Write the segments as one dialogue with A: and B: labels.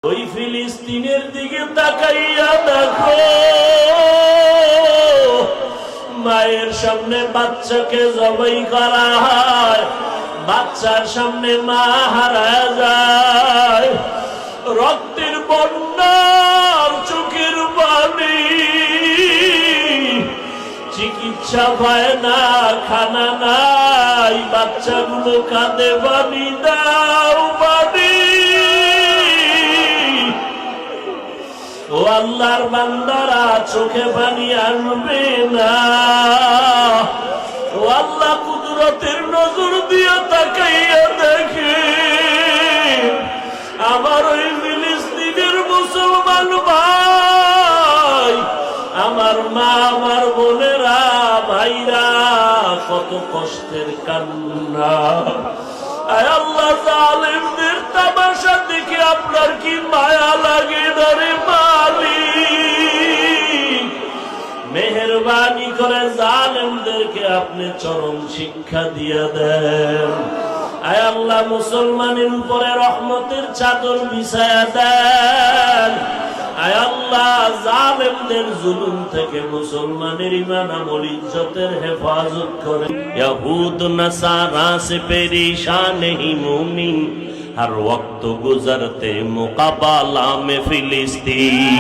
A: ওই ফিলিস্তিনের দিকে তাকাইয়া দেখো, মায়ের সামনে বাচ্চাকে জবাই করা হয়, বাচ্চার সামনে মা হারা যায়, রক্তের বন্যার চোখের পানি, চিকিৎসা পায় না, খানা নাই, বাচ্চাগুলো কাঁদে পানি দাও পানি। ও আল্লাহর বান্দারা, চোখে পানি আনবে না। ও আল্লাহ, কুদরতের নজর দিয়ে তাকাইয়া দেখে আমার ওই ফিলিস্তিনের মুসলমান ভাই, আমার মা, আমার বোনেরা, ভাইরা, কত কষ্টের কান্না। আয় আল্লাহ, জালেমদের তামাশা দেখে আপনার কি মায়া লাগে না রে মালিক? মেহেরবানি করে জালেমদেরকে আপনি চরম শিক্ষা দিয়ে দেন। আয় আল্লাহ, মুসলমানের উপরে রহমতের চাদর বিছায়া দেন। আয় আল্লাহ, জালেমদের জুলুম থেকে মুসলমানের ঈমান আমল ইজ্জতের হেফাজত করে। यहूद नसारा से परेशान ही मोमिन, हर वक्त गुजरते मुकाबला में फिलिस्तीन।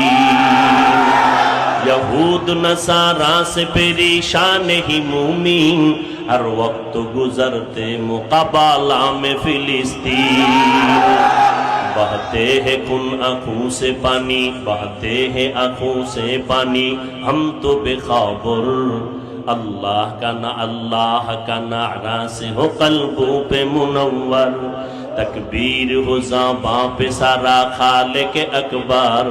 A: यहूद नसारा से परेशान ही मोमिन, हर वक्त गुजरते मुकाबला में फिलिस्तीन। बहते हैं खून आंखों से पानी, बहते हैं आंखों से पानी, हम तो बेखबर। अल्लाह का नारा से हो कल्बों पे मुनव्वर, तकबीर हो ज़बां पे सारा खालिक अकबर।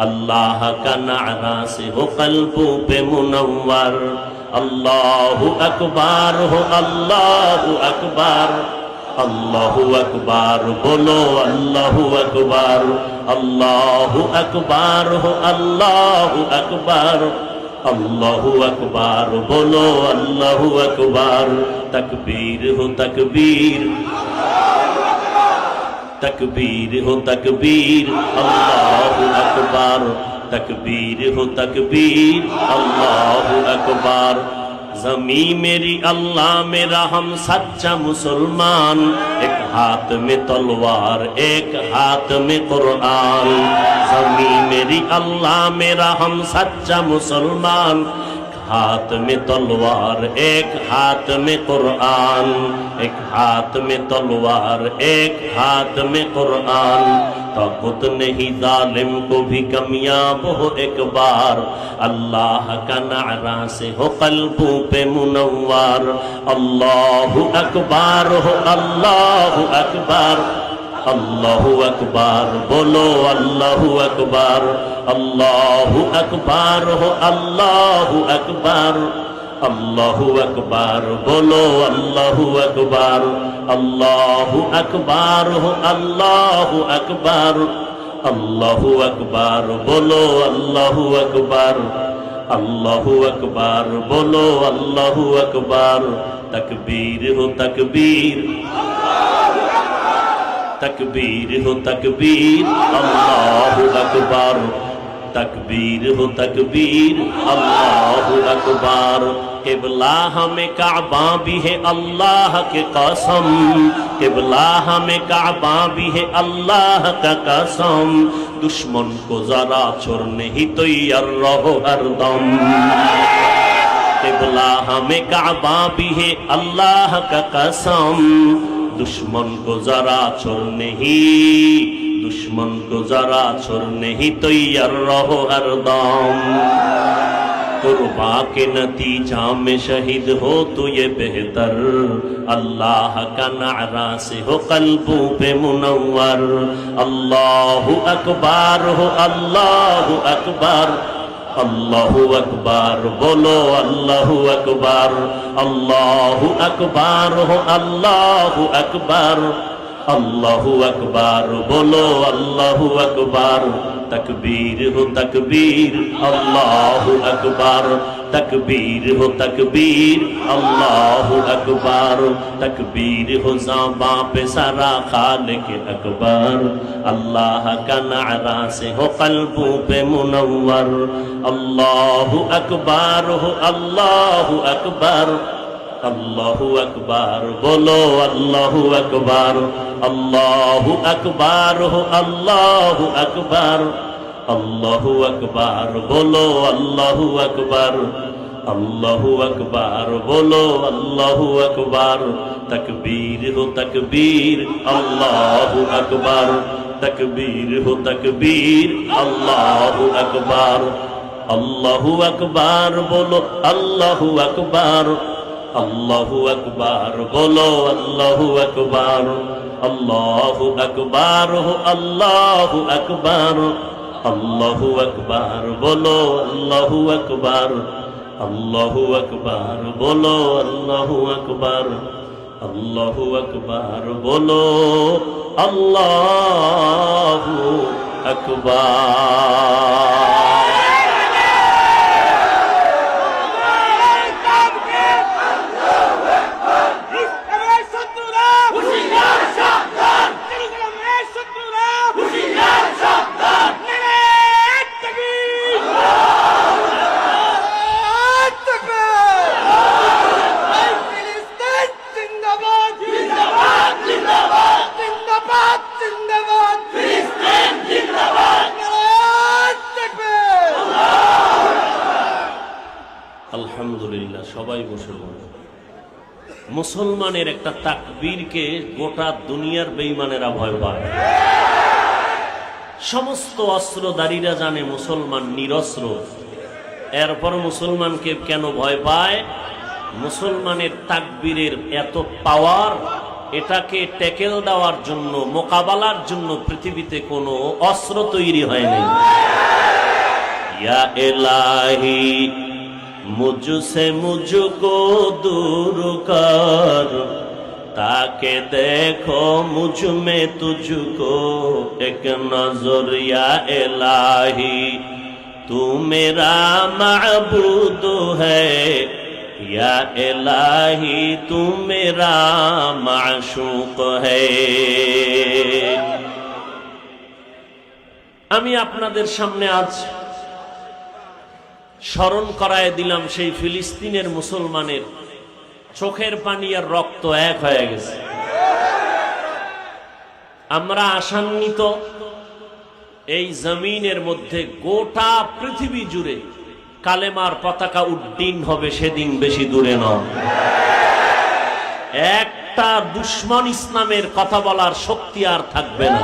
A: अल्लाह का नारा से हो कल्बों पे मुनव्वर, अल्लाहु अकबर हो, अल्लाहु अकबर, अल्लाहु अकबर बोलो, अल्लाहु अकबर, अल्लाहु अकबर हो, अल्लाहु अकबर, अल्लाहु अकबर बोलो, अल्लाहु अकबर। तकबीर हो तकबीर, तकबीर हो तकबीर, अल्लाहु अकबर, तकबीर हो तकबीर, अल्लाहु अकबर। ज़मी मेरी अल्लाह मेरा हम सच्चा मुसलमान, एक हाथ में तलवार एक हाथ में कुरान। ज़मी मेरी अल्लाह मेरा हम सच्चा मुसलमान, हाथ में तलवार एक हाथ में कुरान, एक हाथ में तलवार एक हाथ में कुरान। ताक़त नहीं जालिम को भी कामयाब हो एक बार, अल्लाह का नारा से हो कल्बों पे मुनव्वर। अल्लाहु अकबर हो, अल्लाहु अकबर, अल्लाहु अकबर बोलो, अल्लाहु अकबर, अल्लाहु अकबर हो, अल्लाहु अकबर, अल्लाहु अकबर बोलो, अल्लाहु अकबर, अल्लाहु अकबर हो, अल्लाहु अकबर, अल्लाहु अकबर बोलो, अल्लाहु अकबर, अल्लाहु अकबर बोलो, अल्लाहु अकबर। तकबीर हो तकबीर, तकबीर हो तकबीर, अल्लाहु अकबर, तकबीर हो तकबीर, अल्लाहु अकबर। किबला हमें काबा भी है अल्लाह के कसम, किबला हमें काबा भी है अल्लाह का कसम। दुश्मन को जरा छोड़ने ही तैयार रहो हरदम। किबला हमें काबा भी है अल्लाह का कसम, दुश्मन को जरा छोड़ने ही, दुश्मन को जरा छोड़ने ही तैयार रहो हरदम। कुर्बा के नतीजा में शहीद हो तो ये बेहतर, अल्लाह का नारा से हो कल्बों पे मुनव्वर। अल्लाहु अकबर हो, अल्लाहु अकबर, अल्लाहु अकबर बोलो, अल्लाहु अकबर, अल्लाहु अकबर हो, अल्लाहु अकबर, अल्लाहु अकबर बोलो, अल्लाहु अकबर। तकबीर हो तकबीर, अल्लाहु अकबर, तकबीर हो तकबीर अल्लाहु अकबर, तकबीर हो ज़बां पे सारा खालिक अकबर, अल्लाह का नारा से हो क़ल्बों पे मुनव्वर। अल्लाहु अकबर हो अल्लाहु अकबर, अल्लाहु अकबर बोलो अल्लाहु अकबर, अल्लाहु अकबर हो अल्लाहु अकबर, अल्लाहु अकबर बोलो अल्लाहु अकबर, अल्लाहु अकबर बोलो अल्लाहु अकबर। तकबीर हो तकबीर अल्लाहु अकबर, तकबीर हो तकबीर अल्लाहु अकबर, अल्लाहु अकबर बोलो अल्लाहु अकबर, अल्लाहु अकबर बोलो अल्लाहु अकबर, अल्लाहु अकबर हो अल्लाहु अकबर, अल्लाहु अकबर बोलो अल्लाहु अकबर, अल्लाहु अकबर बोलो अल्लाहु अकबर, अल्लाहु अकबर बोलो अल्लाहु अकबर। আলহামদুলিল্লাহ, সবাই বসে পড়ে। মুসলমানের একটা তাকবীরকে গোটা দুনিয়ার বেঈমানেরা ভয় পায়। সমস্ত অস্ত্রধারীরা জানে মুসলমান নিরস্ত্র, এরপর মুসলমানকে কেন ভয় পায়? মুসলমানের তাকবীরের এত পাওয়ার, এটাকে ট্যাকেল দেওয়ার জন্য, মোকাবেলার জন্য পৃথিবীতে কোনো অস্ত্র তৈরি হয়নি। ইয়া ইলাহি मुझसे मुझको दूर कर, ताके देखो मुझ में तुझको एक नजर। या इलाही तू मेरा माबूद है, या इलाही तू मेरा माशूक है। আমি আপনাদের সামনে আজ স্মরণ করায় দিলাম সেই ফিলিস্তিনের মুসলমানের চোখের পানি আর রক্ত এক হয়ে গেছে। আমরা আশান্বিত এই জমিনের মধ্যে গোটা পৃথিবী জুড়ে কালেমার পতাকা উড্ডীন হবে, সেদিন বেশি দূরে নয়। একটা দুশমন ইসলামের কথা বলার শক্তি আর থাকবে না।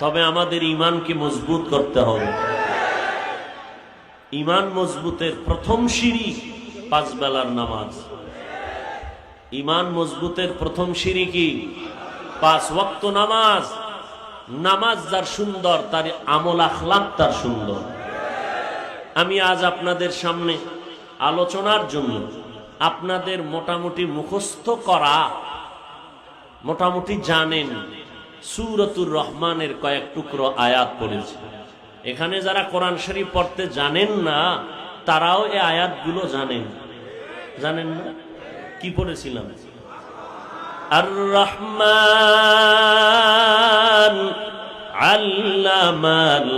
A: তবে আমাদের ঈমানকে মজবুত করতে হবে। ঈমান মজবুতের প্রথম সিঁড়ি পাঁচ বেলার নামাজ। ঈমান মজবুতের প্রথম সিঁড়ি কি? পাঁচ ওয়াক্ত নামাজ। নামাজ যার সুন্দর, তার আমল আখলাক তার সুন্দর। আমি আজ আপনাদের সামনে আলোচনার জন্য আপনাদের মোটামুটি মুখস্থ করা, মোটামুটি জানেন সূরাতুর রহমানের কয়েক টুকরো আয়াত পড়েছি। এখানে যারা কোরআন শরীফ পড়তে জানেন না, তারাও এই আয়াতগুলো জানেন। জানেন না? কি পড়েছিলাম? আর রহমান আল্লামাল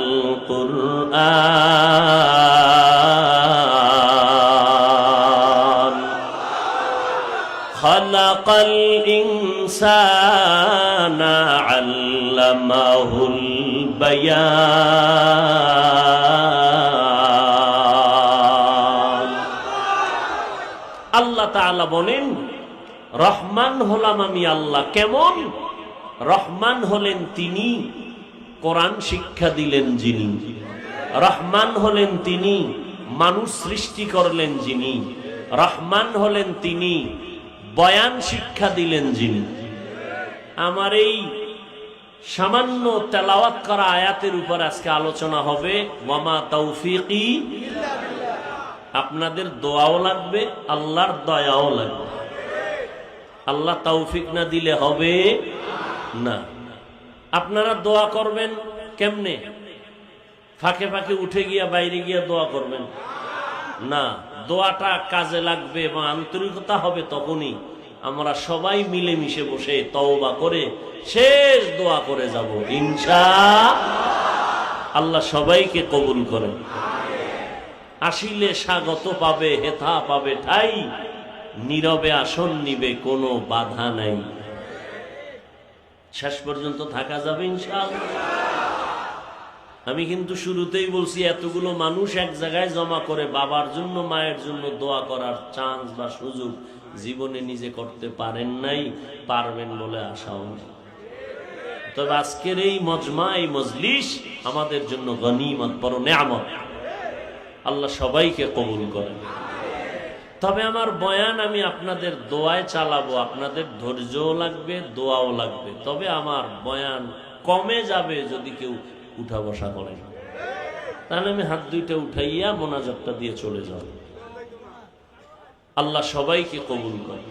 A: কুরআন, খালাকাল ইনসানা আল্লামাহুল বায়ান। আল্লাহ তাআলা বলেন, রহমান হলাম আমি আল্লাহ। কেমন? রহমান হলেন তিনি, কোরআন শিক্ষা দিলেন যিনি। রহমান হলেন তিনি, মানুষ সৃষ্টি করলেন যিনি। রহমান হলেন তিনি, বয়ান শিক্ষা দিলেন যিনি। আমার এই সামান্য তেলাওয়াত করা আয়াতের উপর আজকে আলোচনা হবে। ওয়ামা তাওফীকি ইল্লা বিল্লাহ। আপনাদের দোয়াও লাগবে, আল্লাহর দয়াও লাগবে। আল্লাহ তৌফিক না দিলে হবে না। আপনারা দোয়া করবেন কেমনে? ফাঁকে ফাঁকে উঠে গিয়া বাইরে গিয়া দোয়া করবেন না। দোয়াটা কাজে লাগবে এবং আন্তরিকতা হবে তখনই আমরা সবাই মিলেমিশে বসে তওবা করে শেষ দোয়া করে যাব ইনশাআল্লাহ। আল্লাহ সবাইকে কবুল করেন। আসিলে স্বাগত পাবে, হেথা পাবে ঠাই, নীরবে আসন নিবে, কোনো বাধা নাই। শেষ পর্যন্ত থাকা যাবে ইনশাআল্লাহ। আমি কিন্তু শুরুতেই বলছি, এতগুলো মানুষ এক জায়গায় জমা করে বাবার জন্য মায়ের জন্য দোয়া করার চান্স বা সুযোগ জীবনে নিজে করতে পারেন নাই, পারবেন বলে আশাও নেই। তবে আজকের এই মজমা, এই মজলিস আমাদের জন্য গনিমত, বড় নেয়ামত। আল্লাহ সবাইকে কবুল করেন। তবে আমার বয়ান আমি আপনাদের দোয়ায় চালাবো, আপনাদের ধৈর্যও লাগবে, দোয়াও লাগবে। তবে আমার বয়ান কমে যাবে যদি কেউ উঠা বসা করেন, তাহলে আমি হাত দুইটা উঠাইয়া মোনাজাতটা দিয়ে চলে যাব। আল্লাহ সবাইকে কবুল করে।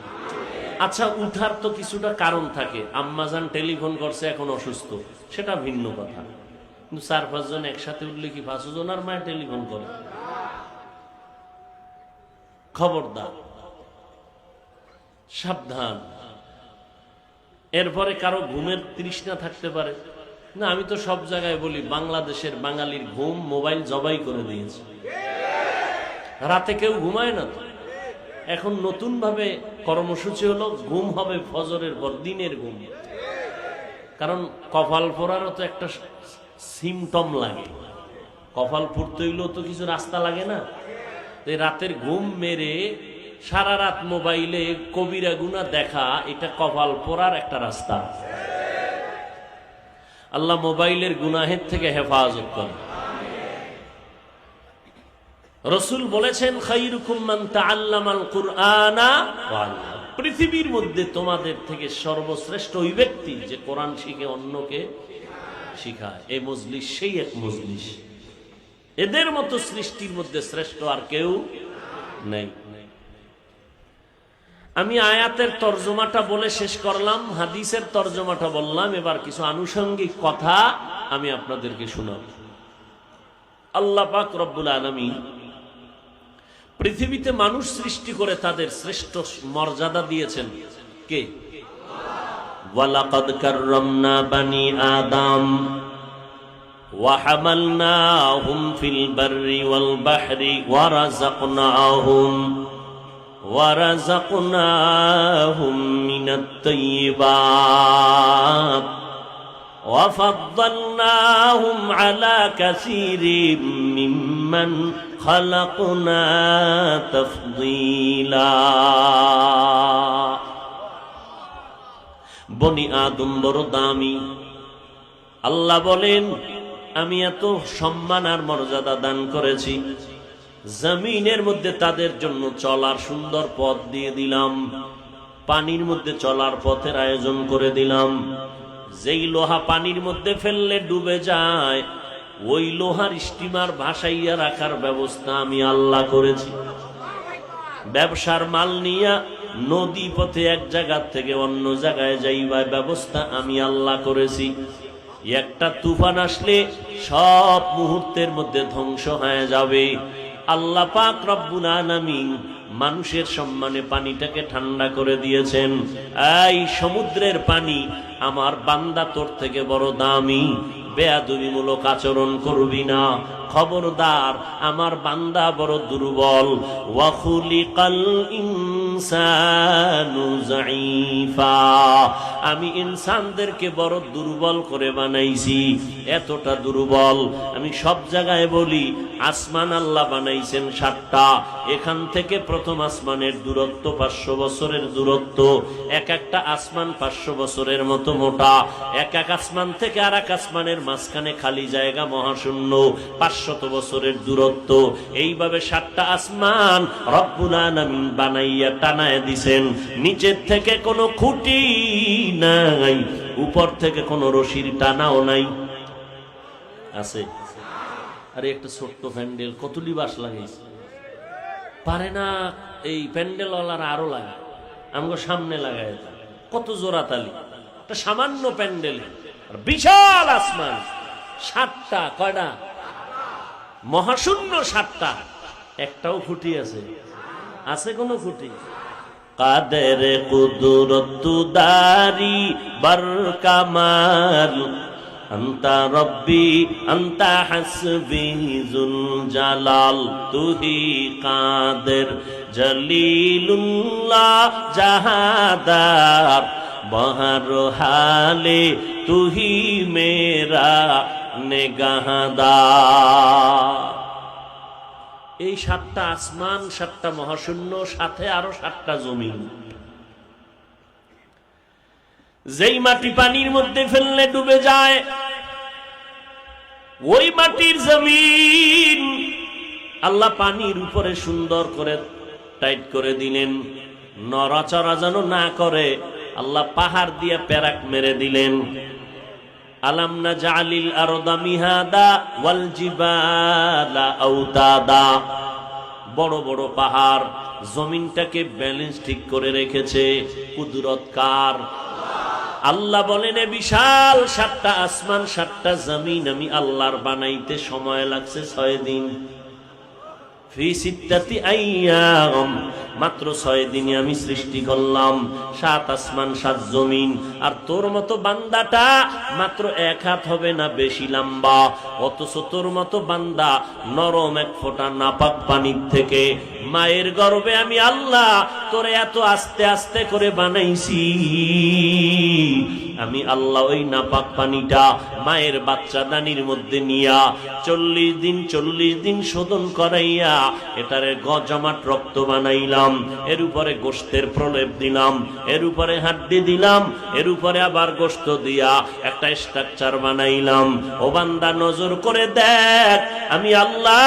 A: আচ্ছা, উঠার তো কিছুটা কারণ থাকে। আম্মাজান টেলিফোন করছে, এখন অসুস্থ, সেটা ভিন্ন কথা। কিন্তু 4-5 জন একসাথে উঠলে কি 5 জনের মায়ের টেলিফোন করে? খবরদার, সাবধান। এরপরে কারো ঘুমের তৃষ্ণা থাকতে পারে না। আমি তো সব জায়গায় বলি, বাংলাদেশের বাঙালির ঘুম মোবাইল জবাই করে দিয়েছে। রাতে কেউ ঘুমায় না তো। এখন নতুন ভাবে কর্মসূচি হলো, ঘুম হবে ফজরের পর, দিনের ঘুম। কারণ কপাল পোড়ারও তো একটা সিমটম লাগে। কপাল পুড়তে হইলেও তো কিছু রাস্তা লাগে না। রাতের ঘুম মেরে সারা রাত মোবাইলে কবিরা গুনাহ দেখা, এটা কপাল পোড়ার একটা রাস্তা। আল্লাহ মোবাইলের গুনাহের থেকে হেফাজত করেন। রাসূল বলেছেন, খায়রুকুম মান তাআল্লামাল কুরআনা ওয়া আল্লামা। পৃথিবীর মধ্যে তোমাদের থেকে সর্বশ্রেষ্ঠ ওই ব্যক্তি যে কোরআন শিখে অন্যকে শিখায়। এই মজলিস সেই এক মজলিস। এদের মতো সৃষ্টির মধ্যে শ্রেষ্ঠ আর কেউ নেই। আমি আয়াতের তরজমাটা বলে শেষ করলাম, হাদিসের তরজমাটা বললাম। এবার কিছু আনুষঙ্গিক কথা আমি আপনাদেরকে শোনাব। আল্লাহ পাক রব্বুল আলামিন পৃথিবীতে মানুষ সৃষ্টি করে তাদের শ্রেষ্ঠ মর্যাদা দিয়েছেন কে? ওয়ালাকাদ কাররামনা বানি আদম ওয়া হামালনাহুম ফিল বাররি ওয়াল বাহরি ওয়া রাযাকনাহুম মিনাত তাইয়্যিবাত ওয়া ফাদ্দালনাহুম আলা কাসীরিম মিম্মান খালাকনা তাফদীলা। বনি আদম বড় দামি। আল্লাহ বলেন, আমি এত সম্মান আর মর্যাদা দান করেছি, জমিনের মধ্যে তাদের জন্য চলার সুন্দর পথ দিয়ে দিলাম, পানির মধ্যে চলার পথের আয়োজন করে দিলাম। যেই লোহা পানির মধ্যে ফেললে ডুবে যায়, ওই লোহার স্টিমার ভাসাইয়া রাখার ব্যবস্থা আমি আল্লাহ করেছি। ব্যবসার মাল নিয়া নদী পথে এক জায়গা থেকে অন্য জায়গায় যাইবার ব্যবস্থা আমি আল্লাহ করেছি। একটা তুফান আসলে সব মুহূর্তের মধ্যে ধ্বংস হয়ে যাবে। আল্লাহ পাক রব্বুল আলামিন মানুষের সম্মানে পানিটাকে ঠান্ডা করে দিয়েছেন। এই সমুদ্রের পানি, আমার বান্দা তোর থেকে বড় দামি, বেয়াদবিমূলক আচরণ করবি না, খবরদার, আমার বান্দা বড় দুর্বল। ওয়া খুলিকাল ইনসানু যায়ীফা, আমি ইনসানদেরকে বড় দুর্বল করে বানাইছি। এতটা দুর্বল, আমি সব জায়গায় বলি, আসমান আল্লাহ বানাইছেন 7টা। এখান থেকে প্রথম আসমানের দূরত্ব 500 বছরের দূরত্ব। এক একটা আসমান 500 বছরের মতো মোটা। এক এক আসমান থেকে আর এক আসমানের মাঝখানে খালি জায়গা মহাশূন্য, 500 বছরের দূরত্ব। এইভাবে 7টা আসমান রব্বুল আলামিন বানাইয়া টানায় দিছেন। নিচের থেকে কোনো খুঁটি নাই, উপর থেকে কোনো রশির টানাও নাই। আছে? আরে একটা ছোট্ট প্যান্ডেল কতলি বাস লাগাইছে, পারে না এই প্যান্ডেলওয়ালারা আরো লাগায়, আমাকে সামনে লাগায়, কত জোড়া তালি। একটা সামান্য প্যান্ডেল, বিশাল আসমান, 7টা, কয়টা? মহাশূন্য 7টা, একটাও খুঁটি আছে? আছে কোনো খুঁটি? কাদের কুদরত দারি বার কামাল, আন্তা রব্বি আন্তা হাসবি যুল জালাল, তুহি কাদের জলিলুল্লাহ জাহাদার, বহর হালে তুহি মেরা নেগাহদার। এই 7টা আসমান, 7টা মহাশূন্য, সাথে আরো 7টা জমিন। যেই মাটি পানির মধ্যে ফেললে ডুবে যায়, ওই মাটির জমিন আল্লাহ পানির উপরে সুন্দর করে টাইট করে দিলেন, নড়াচড়া যেন না করে আল্লাহ পাহাড় দিয়ে প্যারাক মেরে দিলেন। আলাম নাজআলিল আরদা মিহাদা ওয়াল জিবালা আওতাদা, বড় বড় পাহাড় জমিনটাকে ব্যালেন্স ঠিক করে রেখেছে। কুদরত কার? আল্লাহ বলেন, বিশাল 7টা আসমান 7টা জমিন আমি আল্লাহর বানাইতে সময় লাগছে 6 দিন। ফি সিত্তাতি আইয়াম, মাত্র 6 দিনে আমি সৃষ্টি করলাম 7 আসমান 7 জমিন। আর তোর মতো বান্দাটা মাত্র 1 হাত হবে না বেশি লম্বা, অথচ তোর মতো বান্দা নরম 1 ফোঁটা নাপাক পানির থেকে মায়ের গর্ভে আমি আল্লাহ তোরে এত আস্তে আস্তে করে বানাইছি। আমি আল্লাহ ওই নাপাক পানিটা মায়ের বাচ্চা দানির মধ্যে নিয়া 40 দিন শোধন করাইয়া এটারে জমাট রক্ত বানাইলাম, এর উপরে গোশতের প্রলেপ দিলাম, এর উপরে হাড্ডি দিলাম, এর উপরে আবার গোশত দিয়া একটা স্ট্রাকচার বানাইলাম। ও বান্দা নজর করে দেখ আমি আল্লাহ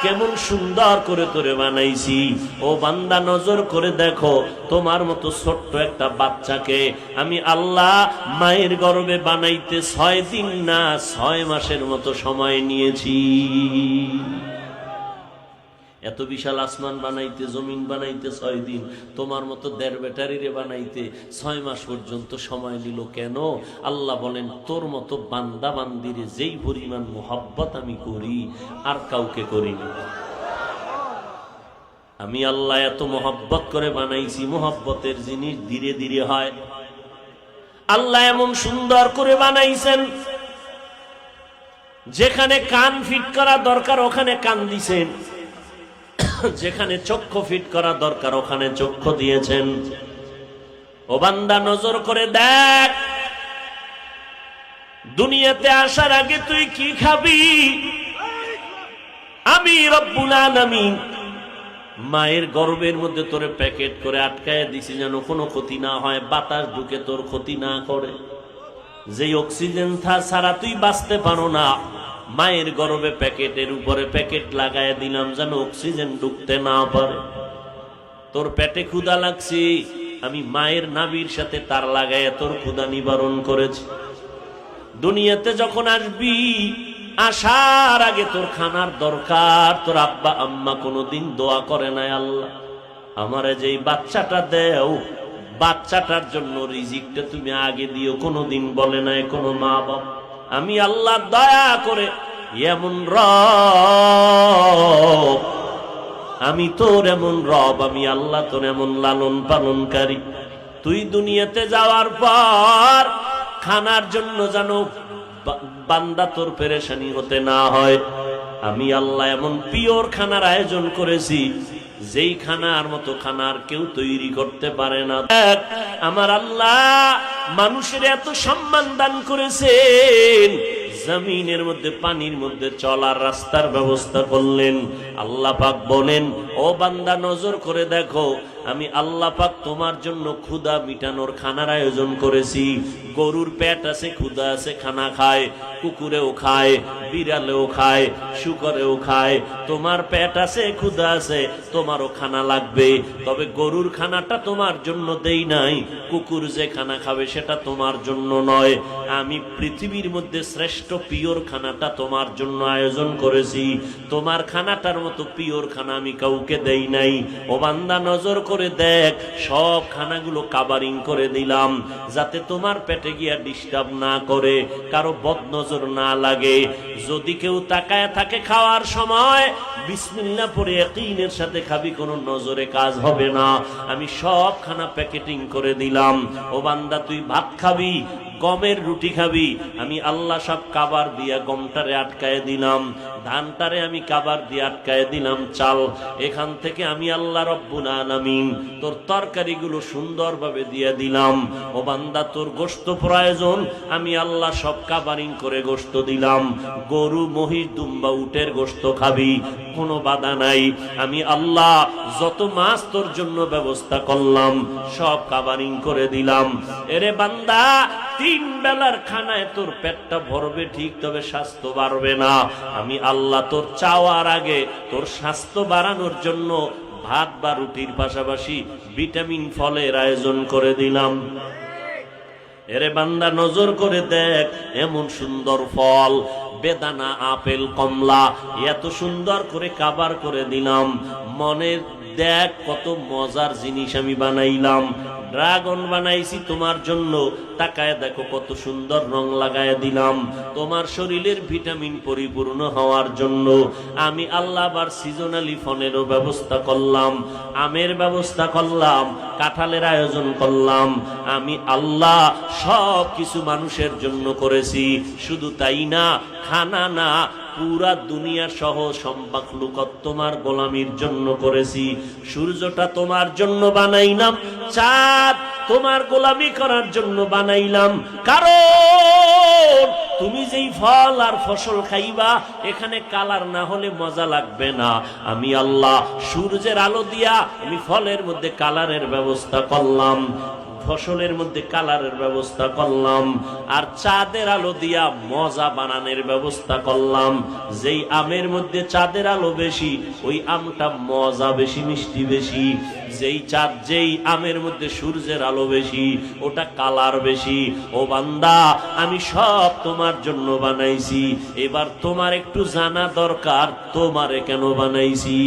A: কেমন সুন্দর করে তোরে বানাইছি। ও বান্দা নজর করে দেখো তোমার মতো ছোট্ট একটা বাচ্চাকে আমি আল্লাহ মায়ের গর্ভে বানাইতে 6 দিন না 6 মাসের মতো সময় নিয়েছি। এত বিশাল আসমান বানাইতে, জমিন বানাইতে 6 দিন, তোমার মতো 1.5 ব্যাটারিরে বানাইতে 6 মাস পর্যন্ত সময় নিল কেন? আল্লাহ বলেন, তোর মতো বান্দা বান্দিরে যেই পরিমাণ মোহাব্বত আমি করি আর কাউকে করি না। আমি আল্লাহ এত মোহাব্বত করে বানাইছি, মোহাব্বতের জিনিস ধীরে ধীরে হয়। আল্লাহ এমন সুন্দর করে বানাইছেন, যেখানে কান ফিট করা দরকার ওখানে কান দিছেন, যেখানে চক্ষু ফিট করা দরকার ওখানে চক্ষু দিয়েছেন। ও বান্দা নজর করে দেখ, দুনিয়াতে আসার আগে তুই কি খাবি? আমি রব্বুল আলামিন মায়ের গর্ভের মধ্যে তোরে প্যাকেট করে আটকায় দিছি যেন কোনো ক্ষতি না হয়, বাতাস ঢুকে তোর ক্ষতি না করে। যে অক্সিজেন ছাড়া তুই বাঁচতে পারো না, মায়ের গর্ভে প্যাকেটের উপরে প্যাকেট লাগায় দিলাম যেন অক্সিজেন ঢুকতে না পারে। তোর পেটে ক্ষুধা লাগছে, আমি মায়ের নাভির সাথে তার লাগায় তোর ক্ষুধা নিবারণ করেছি। দুনিয়াতে যখন আসবি, আসার আগে তোর খানার দরকার। তোর আব্বা আম্মা কোনোদিন দোয়া করে নাই, আল্লাহ আমারে যেই বাচ্চাটা দেও, বাচ্চাটার জন্য রিজিকটা তুমি আগে দিও, কোনোদিন বলে নাই কোনো মা বাবা। আমি আল্লাহ দয়া করে এমন রব, আমি তোর এমন রব, আমি আল্লাহ তোর এমন লালন পালনকারী। তুই দুনিয়াতে যাওয়ার পর খানার জন্য জানো বান্দা তোর পেরেশানি হতে না হয়, আমি আল্লাহ এমন পিওর খানার আয়োজন করেছি, যেই খানার মতো খানার কেউ তৈরি করতে পারে না। আমার আল্লাহ মানুষের এত সম্মান দান করেছেন, জমিনের মধ্যে পানির মধ্যে চলার রাস্তার ব্যবস্থা করলেন। আল্লাহ পাক বলেন, ও বান্দা নজর করে দেখো, আমি আল্লাহ পাক তোমার জন্য ক্ষুধা মিটানোর খানার আয়োজন করেছি। গরুর পেট আছে, ক্ষুধা আছে, খানা খায়, কুকুরেও খায়, বিড়ালেও খায়, শুকরেও খায়। তোমার পেট আছে, ক্ষুধা আছে, তোমারও খানা লাগবে। তবে গরুর খানাটা তোমার জন্য দেই নাই, কুকুর যে খানা খাবে সেটা তোমার জন্য নয়। আমি পৃথিবীর মধ্যে শ্রেষ্ঠ পিওর খানাটা তোমার জন্য আয়োজন করেছি। তোমার খানাটার মতো পিওর খানা আমি কাউকে দেই নাই। ও বান্দা নজর করে দেখ, সব খানাগুলো কাভারিং করে দিলাম, যাতে তোমার পেটে গিয়া ডিস্টার্ব না করে, কারো বদনজর না লাগে। যদি কেউ তাকায় থাকে খাওয়ার সময়, বিসমিল্লাহ পড়ে ইয়াকিনের সাথে খাবি, কোনো নজরে কাজ হবে না। আমি সব খানা প্যাকেটিং করে দিলাম। ও বান্দা, তুই ভাত খাবি, গমের রুটি খাবি, আমি আল্লাহ সব কাবার দিয়া গমটারে আটকায় দিলাম, ধানটারে আমি কাবার দিয়ে আটকায় দিলাম, চাল। এখান থেকে আমি আল্লাহ রব্বুল আলামিন তোর তরকারিগুলো সুন্দরভাবে দিয়ে দিলাম। ও বান্দা, তোর গোশত প্রয়োজন, আমি আল্লাহ সব কাভারিং করে গোশত দিলাম। গরু, মহিষ, দুম্বা, উটের গোশত খাবি, কোনো বাধা নাই। আমি আল্লাহ যত মাছ তোর জন্য ব্যবস্থা করলাম, সব কাভারিং করে দিলাম। এরে বান্দা, 3 বেলার খানায় তোর পেটটা ভরবে ঠিক, তবে স্বাস্থ্য বাড়বে না। আমি আল্লাহ তোর চাওয়ার আগে তোর স্বাস্থ্য বাড়ানোর জন্য ভাত বা রুটির পাশাপাশি ভিটামিন ফলের আয়োজন করে দিলাম। এরে বান্দা, নজর করে দেখ, এমন সুন্দর ফল, বেদানা, আপেল, কমলা, এত সুন্দর করে কাবার করে দিলাম। মনে দেখ কত মজার জিনিস আমি বানাইলাম। ড্রাগন বানাইছি তোমার জন্য, তাকায় দেখো কত সুন্দর রং লাগায় দিলাম তোমার শরীরের ভিটামিন পরিপূর্ণ হওয়ার জন্য। আমি আল্লাহ আবার সিজনালি ফলেরও ব্যবস্থা করলাম, আমের ব্যবস্থা করলাম, কাঁঠালের আয়োজন করলাম। আমি আল্লাহ সব কিছু মানুষের জন্য করেছি। শুধু তাই না, খানা না, পুরা দুনিয়া সহ সম্মাখলুকত তোমার গোলামির জন্য করেছি। সূর্যটা তোমার জন্য বানাইলাম, চাঁদ তোমার গোলামি করার জন্য বানাইলাম। কারণ তুমি যেই ফল আর ফসল খাইবা, এখানে কালার না হলে মজা লাগবে না। আমি আল্লাহ সূর্যের আলো দিয়া আমি ফলের মধ্যে কালারের ব্যবস্থা করলাম, ফসলের মধ্যে কালারের ব্যবস্থা করলাম, আর চাঁদের আলো দিয়া মজা বানানোর ব্যবস্থা করলাম। যেই আমের মধ্যে চাঁদের আলো বেশি, ওই আমটা মজা বেশি, মিষ্টি বেশি। যেই আমের মধ্যে সূর্যের আলো বেশি, ওটা কালার বেশি। ও বান্দা, আমি সব তোমার জন্য বানাইছি। এবার তোমার একটু জানা দরকার, তোমারে কেন বানাইছি।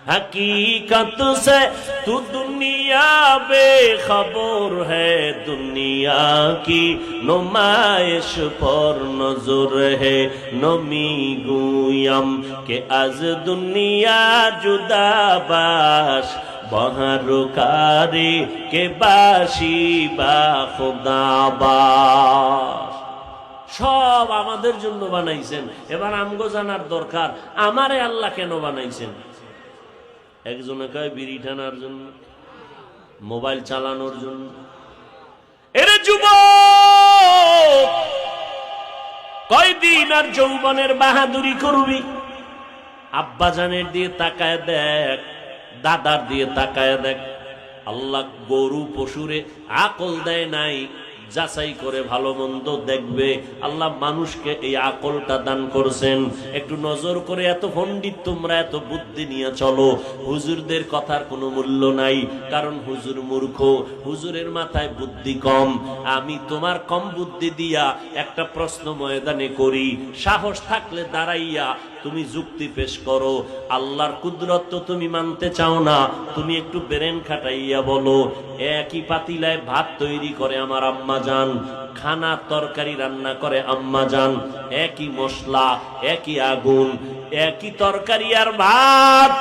A: हकीकत से तू दुनिया बेखबर है, दुनिया की नुमाइश पर नजर है। नमी गुयम के आज दुनिया जुदा बाश, बहारुकारी के बाशी बा खुदा बाश। সব আমাদের জন্য বানাইছেন। এবার আমগো জানার দরকার, আমারে আল্লাহ কেন বানাইছেন। একজনে কয় বিড়ি টানার জন্য, মোবাইল চালানোর জন্য। এরে যুবক, কয়দিন আর যৌবনের বাহাদুরি করবি? আব্বা জানের দিয়ে তাকায় দেখ, দাদার দিয়ে তাকায় দেখ। আল্লাহ গরু পশুরে আকল দেয় নাই, যাচাই করে ভালো মন্দ দেখবে। আল্লাহ মানুষকে এই আকলটা দান করছেন। একটু নজর করে, এত পণ্ডিত তোমরা, এত বুদ্ধি নিয়ে চলো। হুজুরদের কথার কোনো মূল্য নাই, কারণ হুজুর মূর্খ, হুজুরের মাথায় বুদ্ধি কম। আমি তোমার কম বুদ্ধি দিয়া একটা প্রশ্ন ময়দানে করি, সাহস থাকলে দাঁড়াইয়া তুমি যুক্তি পেশ করো। আল্লাহর কুদরত তো তুমি মানতে চাও না, তুমি একটু ব্রেন খাটাইয়া বলো। একই পাতিলায় ভাত তৈরি করে আমার আম্মা জান, খানা তরকারি রান্না করে আম্মা জান, একই মশলা, একই আগুন, একই তরকারি আর ভাত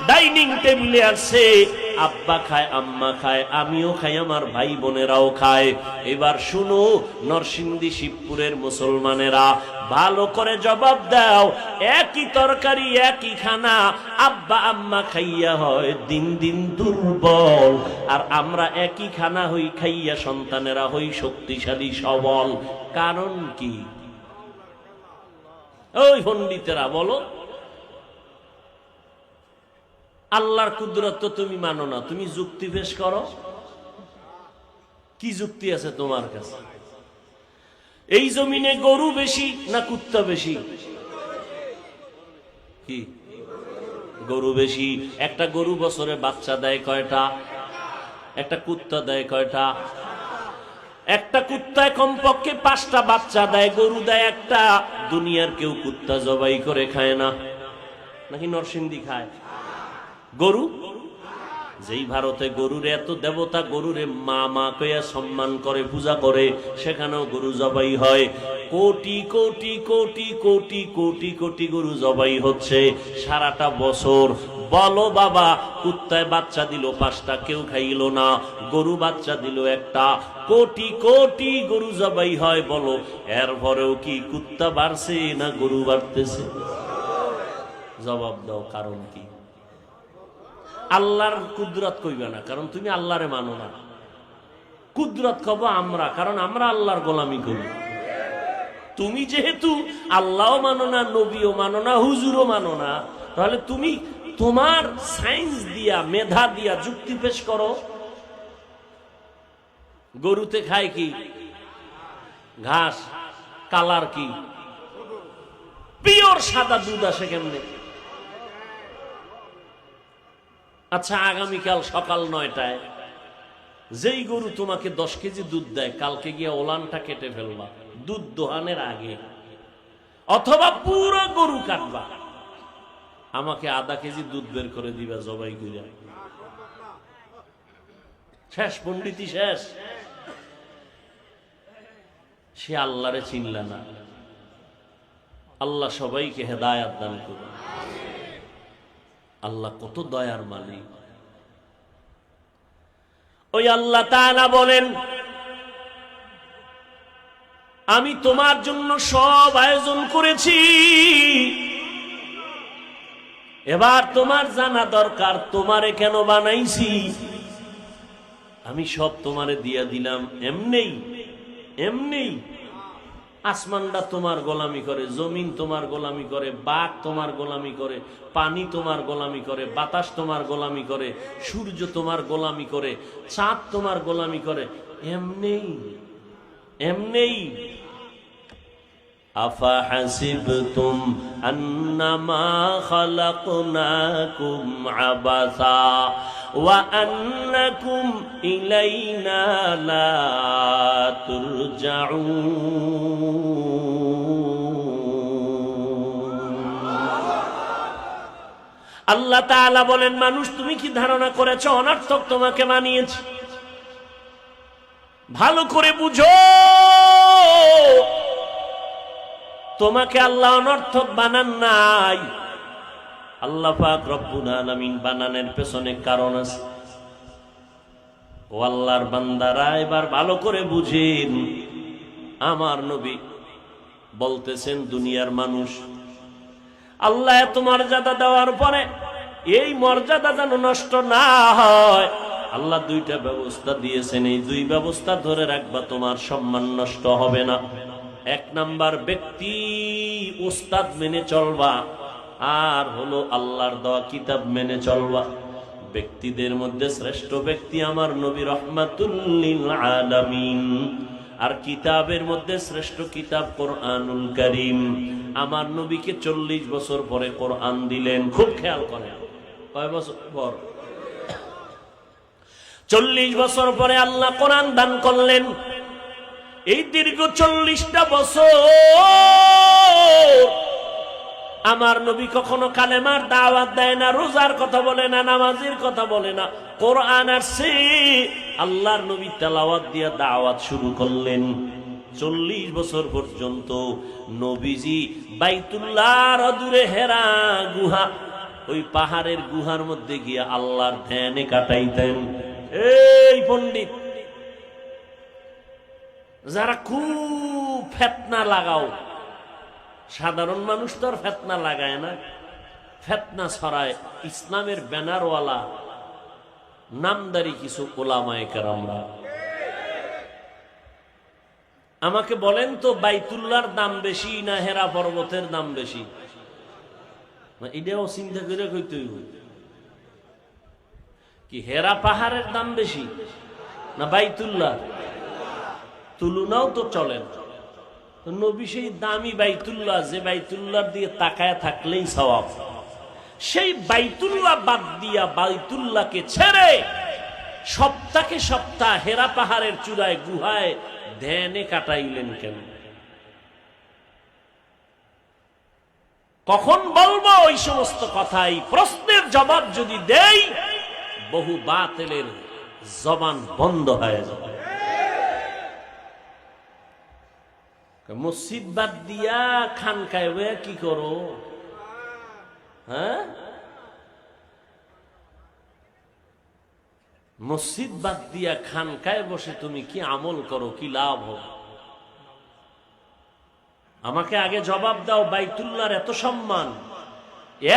A: ডাইনিং টেবিলে আসছে। আব্বা খায়, আম্মা খায়, আমিও খাই, আমার ভাই বোনেরাও খায়। এবার শুনো নরসিংদী শিবপুরের মুসলমানেরা, ভালো করে জবাব দাও। একই তরকারি, একই খানা, আব্বা আম্মা খাইয়া হয় দিন দিন দুর্বল, আর আমরা একই খানা হই খাইয়া সন্তানেরা হই শক্তিশালী সবল। কারণ কি? ওই পণ্ডিতেরা বলো। আল্লাহর কুদরত তো তুমি মানো না, তুমি যুক্তি পেশ করো। কি যুক্তি আছে তোমার কাছে? এই জমিনে গরু বেশি না কুত্তা বেশি? কি? গরু বেশি। একটা গরু বছরে বাচ্চা দেয় কয়টা? একটা কুত্তা দেয় কয়টা? একটা কুত্তায় কমপক্ষে 5টা বাচ্চা দেয়, গরু দেয় একটা। দুনিয়ার কেউ কুত্তা জবাই করে খায় না, নাকি নরসিংদী খায়? গরু যেই ভারতে গরুর এত দেবতা গরুরে মা মা কইয়া সম্মান করে পূজা করে, সেখানেও গরু জবাই হয়। কোটি কোটি কোটি কোটি কোটি কোটি গরু জবাই হচ্ছে সারাটা বছর। বলো বাবা, কুত্তায় বাচ্চা দিল 5টা, কেউ খাইল না। গরু বাচ্চা দিল 1টা। কোটি কোটি গরু জবাই হয়, বলো এরপরেও কি কুত্তা বাড়ছে না গরু বাড়তেছে? জবাব দাও, কারণ কি? আল্লাহর কুদরত কইবে না, কারণ তুমি আল্লাহরে মানো না। কুদরত কব আমরা, কারণ আমরা আল্লাহর গোলামি করি। তুমি যেহেতু আল্লাহও মানো না, নবীও মানো না, হুজুরও মানো না, তাহলে তুমি তোমার সায়েন্স দিয়া, মেধা দিয়া যুক্তি পেশ করো। গরুতে খায় কি? ঘাস। কালার কি? পিওর সাদা দুধ আসে কেমনে? আচ্ছা, আগামীকাল সকাল 9টায় যেই গরু তোমাকে 10 কেজি দুধ দেয়, কালকে গিয়ে ওলানটা কেটে ফেলবা দুধ দোহানের আগে, অথবা পুরো গরু কাটবা, আমাকে আধা কেজি দুধ বের করে দিবা জবাই করে। শেষ, পণ্ডিতি শেষ। সে আল্লাহরে চিনলা না। আল্লাহ সবাইকে হেদায়েত দান করুন। আল্লাহ কত দয়ার মালিক। ওই আল্লাহ তাআলা বলেন, আমি তোমার জন্য সব আয়োজন করেছি, এবার তোমার জানা দরকার তোমারে কেন বানাইছি। আমি সব তোমারে দিয়া দিলাম এমনি এমনি। আসমানটা তোমার গোলামি করে, জমিন তোমার গোলামি করে, বাঘ তোমার গোলামি করে, পানি তোমার গোলামি করে, বাতাস তোমার গোলামি করে, সূর্য তোমার গোলামি করে, চাঁদ তোমার গোলামি করে, এমনি এমনি। আফা হাসিবতুম আন্নামা খালাকনাকুম আবাসা ওয়া আন্নাকুম ইলাইনা লা তুরজাউন। আল্লাহ তাআলা বলেন, মানুষ তুমি কি ধারণা করেছ অনর্থক তোমাকে বানিয়েছি? ভালো করে বুঝো, তোমাকে আল্লাহ অনর্থক বানান নাই। আল্লাহ পাক রব্বুল আলামিন বানানোর পেছনে কারণ আছে। ও আল্লাহর বান্দারা, এবার ভালো করে বুঝেন। আমার নবী বলতেছেন, দুনিয়ার মানুষ আল্লাহ এত মর্যাদা দেওয়ার পরে এই মর্যাদা যেন নষ্ট না হয়, আল্লাহ 2টা ব্যবস্থা দিয়েছেন। এই 2 ব্যবস্থা ধরে রাখবা, তোমার সম্মান নষ্ট হবে না। 1 নাম্বার, ব্যক্তি উস্তাদ মেনে চলবা, আর হলো আল্লাহর দেওয়া কিতাব মেনে চলবা। ব্যক্তিদের মধ্যে শ্রেষ্ঠ ব্যক্তি আমার নবী রাহমাতুল লিল আলামিন, আর কিতাবের মধ্যে শ্রেষ্ঠ কিতাব কোরআনুল কারীম। আমার নবীকে 40 বছর পরে কোরআন দিলেন। খুব খেয়াল করেন, কয় বছর পর? 40 বছর পরে আল্লাহ কোরআন দান করলেন। এই দীর্ঘ 40টা বছর আমার নবী কখনো কালেমার দাওয়াত দেয় না, রোজার কথা বলে না, নামাজের কথা বলে না। কোরআন আসছে, আল্লাহর নবী তেলাওয়াত দিয়ে দাওয়াত শুরু করলেন। 40 বছর পর্যন্ত নবীজি বাইতুল্লাহর দূরে হেরা গুহা, ওই পাহাড়ের গুহার মধ্যে গিয়ে আল্লাহর ধ্যানে কাটাইতেন। এই পণ্ডিত যারা খুব ফেতনা লাগাও, সাধারণ মানুষ তো আর ফেতনা লাগায় না, ফেতনা ছড়ায় ইসলামের ব্যানারওয়ালা নামদারি কিছু ওলামায়ে কেরামরা। আমাকে বলেন তো, বাইতুল্লাহর দাম বেশি না হেরা পর্বতের দাম বেশি? এটাও চিন্তা করে কইতে হইব। কি হেরা পাহাড়ের দাম বেশি না বাইতুল্লাহ? তুলনাও তো চলে না। নবী সেই দামি বাইতুল্লাহ, যে বাইতুল্লাহ দিয়ে তাকায় থাকলেই সওয়াব, সেই বাইতুল্লাহ বাদ দিয়া, বাইতুল্লাহকে ছেড়ে সপ্তাহে সপ্তাহ হেরা পাহাড়ের চূড়ায় গুহায় ধ্যানে কাটাইলেন কেন? কখন বলবো ওই সমস্ত কথা? এই প্রশ্নের জবাব যদি দেই, বহু বাতিলের জবান বন্ধ হয়ে যাবে। মসজিদ বাদ দিয়া খানকায় বইয়া কি করো? হ্যাঁ, মসজিদ বাদ দিয়া খানকায় বসে তুমি কি আমল করো, কি লাভ হবে? আমাকে আগে জবাব দাও। বাইতুল্লাহর এত সম্মান,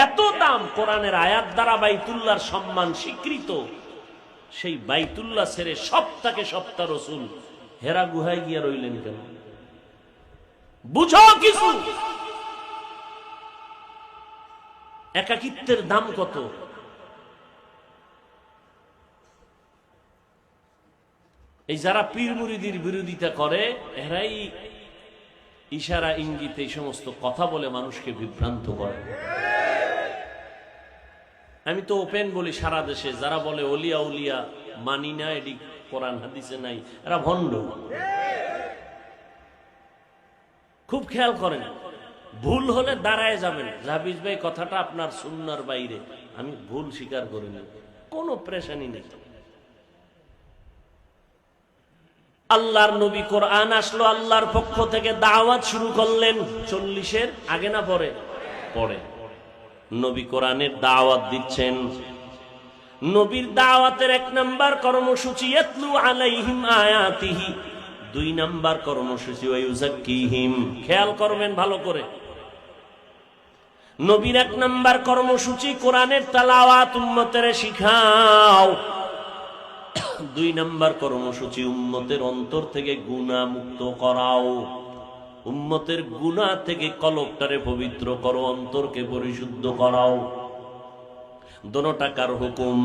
A: এত দাম, কোরআনের আয়াত দ্বারা বাইতুল্লাহর সম্মান স্বীকৃত, সেই বাইতুল্লাহ ছেড়ে সপ্তাহে সপ্তাহ রসুল হেরা গুহায় গিয়া রইলেন কেন? বুঝো কিছু। একাকিত্বের দাম কত? এই যারা পীর মুরিদির বিরোধিতা করে এরাই ইশারা ইঙ্গিতে এই সমস্ত কথা বলে মানুষকে বিভ্রান্ত করে। আমি তো ওপেন বলি সারা দেশে, যারা বলে ওলিয়া উলিয়া মানি না, এটি কোরআন হাদিসে নাই, এরা ভণ্ড। খুব খেয়াল করেন, ভুল হলে দাঁড়ায় যাবেন, জাবিজ ভাই কথাটা আপনার সুন্নার বাইরে, আমি ভুল স্বীকার করিনি, কোনো প্রেশানি নেই। আল্লাহর নবী কোরআন আসলো, আল্লাহর পক্ষ থেকে দাওয়াত শুরু করলেন। 40-এর আগে না পরে? পরে নবী কোরআনের দাওয়াত দিচ্ছেন। নবীর দাওয়াতের 1 নাম্বার কর্মসূচি ইয়াতলু আলাইহিম আয়াতিহি, 2 নাম্বার কর্মসূচি ওয়ায়ুযাক্কিহিম। খেয়াল করবেন ভালো করে, নবীর 1 নাম্বার কর্মসূচি কোরআনের তেলাওয়াত উম্মতের শিখাও। 2 নাম্বার কর্মসূচি উম্মতের অন্তর থেকে গুনাহ মুক্ত করাও। উম্মতের গুনাহ থেকে কলবটারে পবিত্র করো, অন্তরকে পরিশুদ্ধ করাও। দোনোটা কার হুকুম?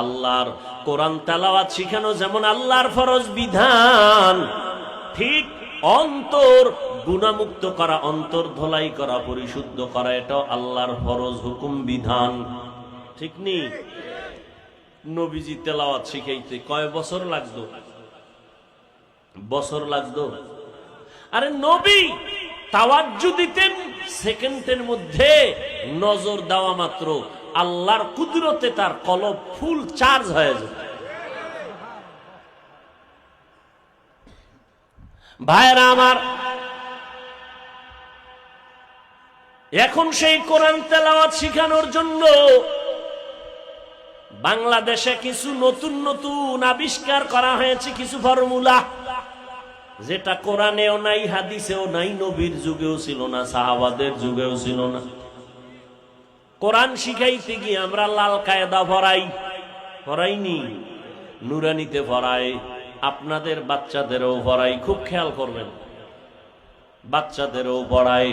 A: আল্লাহর। কোরআন তেলাওয়াত শিখানো যেমন আল্লাহর ফরজ বিধান, ঠিক অন্তর গুনাহমুক্ত করা, অন্তর ধোলাই করা, পরিশুদ্ধ করা, এটাও আল্লাহর ফরজ হুকুম বিধান। ঠিক নেই? নবীজি তেলাওয়াত শিখাইতে কয় বছর লাগতো? বছর লাগতো? আরে নবী তাওয়াজ্জু দিতেন সেকেন্ডের মধ্যে, নজর দেওয়া মাত্র আল্লাহর কুদরতে তার কলব ফুল চার্জ হয়ে যেত। ভাইরা আমার, এখন সেই কোরআন তেলাওয়াত শিখানোর জন্য বাংলাদেশে কিছু নতুন নতুন আবিষ্কার করা হয়েছে, কিছু ফর্মুলা, যেটা কোরআনেও নাই, হাদিসেও নাই, নবীর যুগেও ছিল না, সাহাবাদের যুগেও ছিল না। কোরআন শিখাইতে গিয়ে আমরা লাল কায়দা পড়াইনি, নুরানিতে পড়াই, আপনাদের বাচ্চাদেরও পড়াই। খুব খেয়াল করবেন, বাচ্চাদেরও পড়ায়।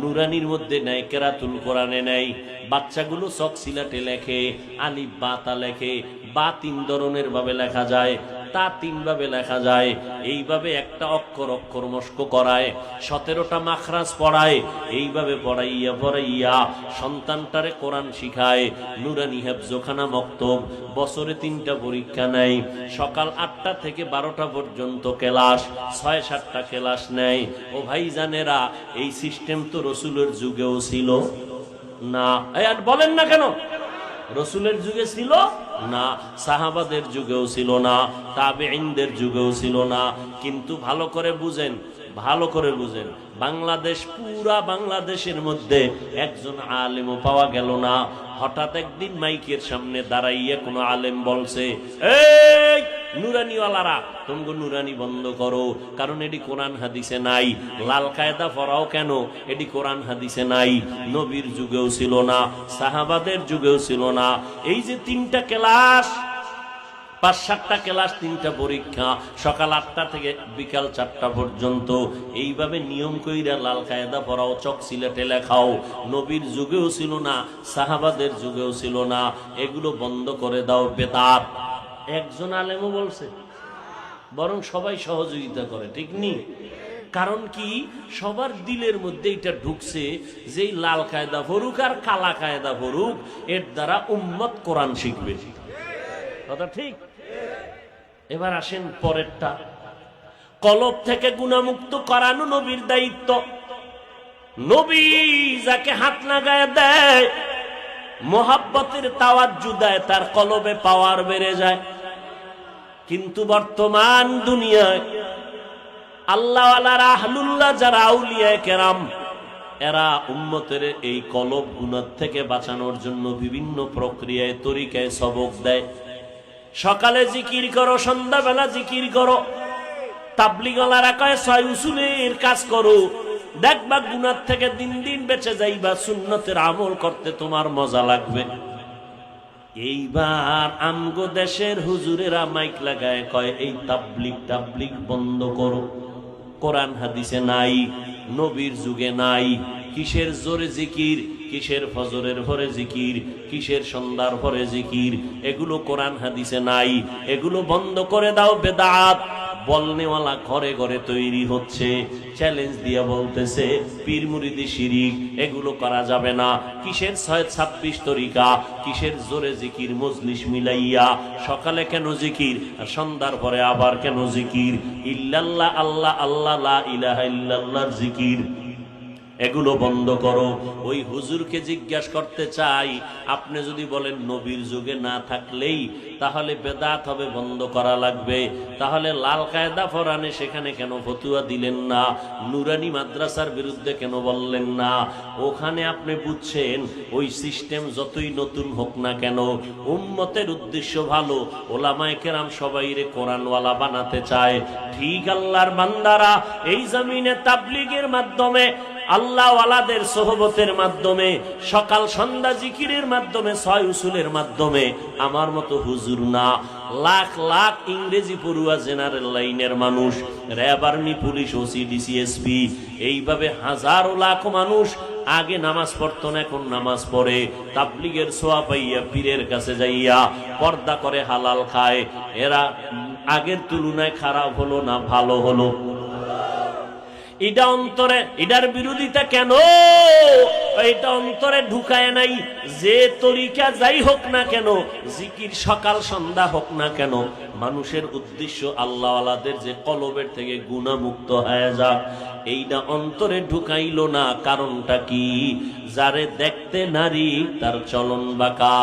A: নুরানির মধ্যে নেই, কেরাতুল কোরআনে নেই। বাচ্চাগুলো চক সিলাটে লেখে, আলিফ বা তা লেখে, বা 3 ধরনের ভাবে লেখা যায়, তা 3 ভাবে লেখা যায়। এইভাবে একটা অক্ষর মস্ক করায়, 17টা মাখরাজ পড়ায়। এইভাবে পড়াইয়া সন্তানটারে কোরআন শিখায়। নুরানি হেফজখানা মক্তব, বছরে 3টা পরীক্ষা নেয়। সকাল 8টা থেকে 12টা পর্যন্ত ক্লাস, 6-7টা ক্লাস নেয়। ও ভাই জানেরা, এই সিস্টেম তো রসুলের যুগেও ছিল না। আর বলেন না কেন? রসুলের যুগে ছিল না, সাহাবাদের যুগেও ছিল না, তাবেঈনদের যুগেও ছিল না। কিন্তু ভালো করে বুঝেন, বাংলাদেশ, পুরা বাংলাদেশের মধ্যে একজন আলেমও পাওয়া গেল না। হঠাৎ একদিন মাইকের সামনে দাঁড়াইয়া কোনো আলেম বলছে, এই নুরানিওয়ালারা, তোমগো নুরানি বন্ধ করো, কারণ এটি কোরআন হাদিসে নাই। লাল কায়দা পড়াও কেন? এটি কোরআন হাদিসে নাই, নবীর যুগেও ছিল না, সাহাবাদের যুগেও ছিল না। এই যে 3টা ক্লাস, 5-7টা ক্লাস, 3টা পরীক্ষা, সকাল 8টা থেকে বিকাল 4টা পর্যন্ত, এইভাবে নিয়ম কইরা লাল কায়দা পড়াও, চক সিলেটে লেখাও। নবীর যুগেও ছিল না, সাহাবাদের যুগেও ছিল না। এগুলো বন্ধ করে দাও, বেদাত। একজন আলেমও বলছে, বরং সবাই সহযোগিতা করে। ঠিক নেই? কারণ কি? সবার দিলের মধ্যে এটা ঢুকছে যে লাল কায়দা পড়ুক আর কালা কায়দা পড়ুক, এর দ্বারা উম্মত কোরআন শিখবে। কথা ঠিক? এবার আসেন পরেরটা, কলব থেকে গুনাহমুক্ত করানো নবীর দায়িত্ব। নবী যাকে হাত লাগায় দেয়, মোহাব্বতের তাওয়াজ্জু দেয়, তার কলবে পাওয়ার বেড়ে যায়। কিন্তু বর্তমান দুনিয়ায় আল্লাহওয়ালারা, আহলুল্লাহ যারা, আউলিয়া কেরাম, এরা উম্মতের এই কলব গুনাহ থেকে বাঁচানোর জন্য বিভিন্ন প্রক্রিয়ায়, তরিকায় সবক দেয়। সকালে জিকির করো, সন্ধ্যাবেলা জিকির করো। তাবলীগওয়ালারা কয় 6 উসুলের কাজ করো, দেখবা গুনাহ থেকে দিন দিন বেঁচে যাইবা, সুন্নতের আমল করতে তোমার মজা লাগবে। এইবার আমগো দেশের হুজুরেরা মাইক লাগায় কয় এই তাবলীগ বন্ধ করো। কোরআন হাদিসে নাই, নবীর যুগে নাই। কিসের জোরে জিকির, কিসের ফজরের পরে জিকির, কিসের সন্ধ্যার পরে জিকির, এগুলো কোরআন হাদিসে নাই। এগুলো বন্ধ করে দাও, বেদাত। বলনেওয়ালা ঘরে ঘরে তৈরি হচ্ছে, চ্যালেঞ্জ দিয়া বলতেছে পীর মুরিদি শিরিক, এগুলো করা যাবে না। কিসের 626 তরিকা, কিসের জোরে জিকির, মজলিস মিলাইয়া সকালে কেন জিকির আর সন্ধ্যার পরে আবার কেন জিকির? ইল্লাল্লাহ, আল্লাহ আল্লাহ, লা ইলাহা ইল্লাল্লাহর জিকির, এগুলো বন্ধ করো। ওই হুজুরকে জিজ্ঞাসা করতে চাই, আপনি যদি বলেন নবীর যুগে না থাকলেই তাহলে বেদাত হবে, বন্ধ করা লাগবে, তাহলে লাল কায়দা ফরানে সেখানে কেন ফতুয়া দিলেন না? নুরানি মাদ্রাসার বিরুদ্ধে কেন বললেন না? ওখানে আপনি বুঝছেন ওই সিস্টেম যতই নতুন হোক না কেন, উম্মতের উদ্দেশ্য ভালো, ওলামায়ে কেরাম সবাইরে কোরআনওয়ালা বানাতে চায়। ঠিক আল্লাহর বান্দারা এই জমিনে তাবলীগের মাধ্যমে, আল্লাহওয়ালাদের সোহবতের মাধ্যমে, সকাল সন্ধ্যা জিকিরের মাধ্যমে, 6 উসুলের মাধ্যমে আমার মতো হুজুর না, লাখ লাখ ইংরেজি পড়ুয়া জেনারেল লাইনের মানুষ, RAB, army, police, OC, DC, SP, এইভাবে হাজারো লাখ মানুষ আগে নামাজ পড়তো না, এখন নামাজ পড়ে, তাবলীগের ছোঁয়া পাইয়া পীরের কাছে যাইয়া পর্দা করে হালাল খায়। এরা আগের তুলনায় খারাপ হলো না ভালো হলো? এটা অন্তরে, এটার বিরোধিতা কেন? এটা অন্তরে ঢুকায় নাই। যে তরিকা যাই হোক না কেন, জিকির সকাল সন্ধ্যা হোক না কেন, মানুষের উদ্দেশ্য আল্লাহওয়ালাদের যে কলবের থেকে গুনাহমুক্ত হয়ে যাক, এইটা অন্তরে ঢুকাইল না। কারণটা কি? যারে দেখতে নারী তার চলন বাঁকা।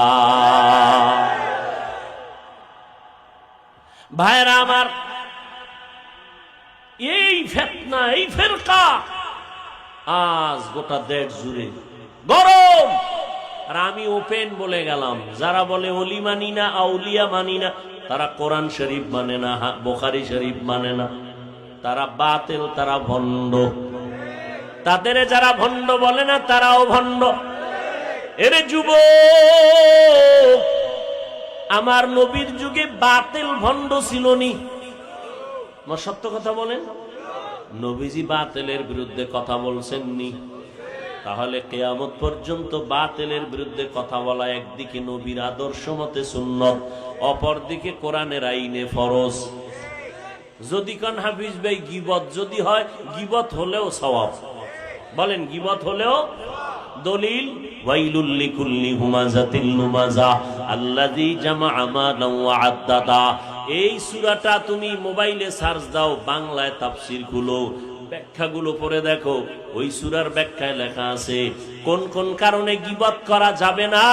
A: ভাইরা আমার, এই ফিতনা, এই ফিরকা আজ গোটা দেশ জুড়ে গরম। আর আমি ওপেন বলে গেলাম, যারা বলে ওলি মানি না, আউলিয়া মানি না, তারা কোরআন শরীফ মানে না, বুখারী শরীফ মানে না, তারা বাতিল, তারা ভণ্ড। তাদের যারা ভণ্ড বলে না, তারাও ভণ্ড। এরে যুবক, আমার নবীর যুগে বাতিল ভণ্ড ছিল নি? সত্য কথা বলেন, নবীজি বাতিলের বিরুদ্ধে কথা বলছেননি? তাহলে কিয়ামত পর্যন্ত বাতিলের বিরুদ্ধে কথা বলা একদিকে নবীর আদর্শ মতে সুন্নত, অপরদিকে কোরআনের আইনে ফরজ। যদি কোন হাফিজ ভাই গীবত যদি হয়, গীবত হলেও সওয়াব। বলেন, গীবত হলেও দলিল, ওয়াইলুল লিকুল্লি হুমাযাতিল লুমাযা আল্লাযী জামাআ মালান ওয়া আদ্দাদা। এই সূরাটা তুমি মোবাইলে সার্চ দাও, বাংলায় তাফসীর গুলো, ব্যাখ্যাগুলো পড়ে দেখো। ওই সূরার ব্যাখ্যায় লেখা আছে কোন কোন কারণে গীবত করা যাবে না,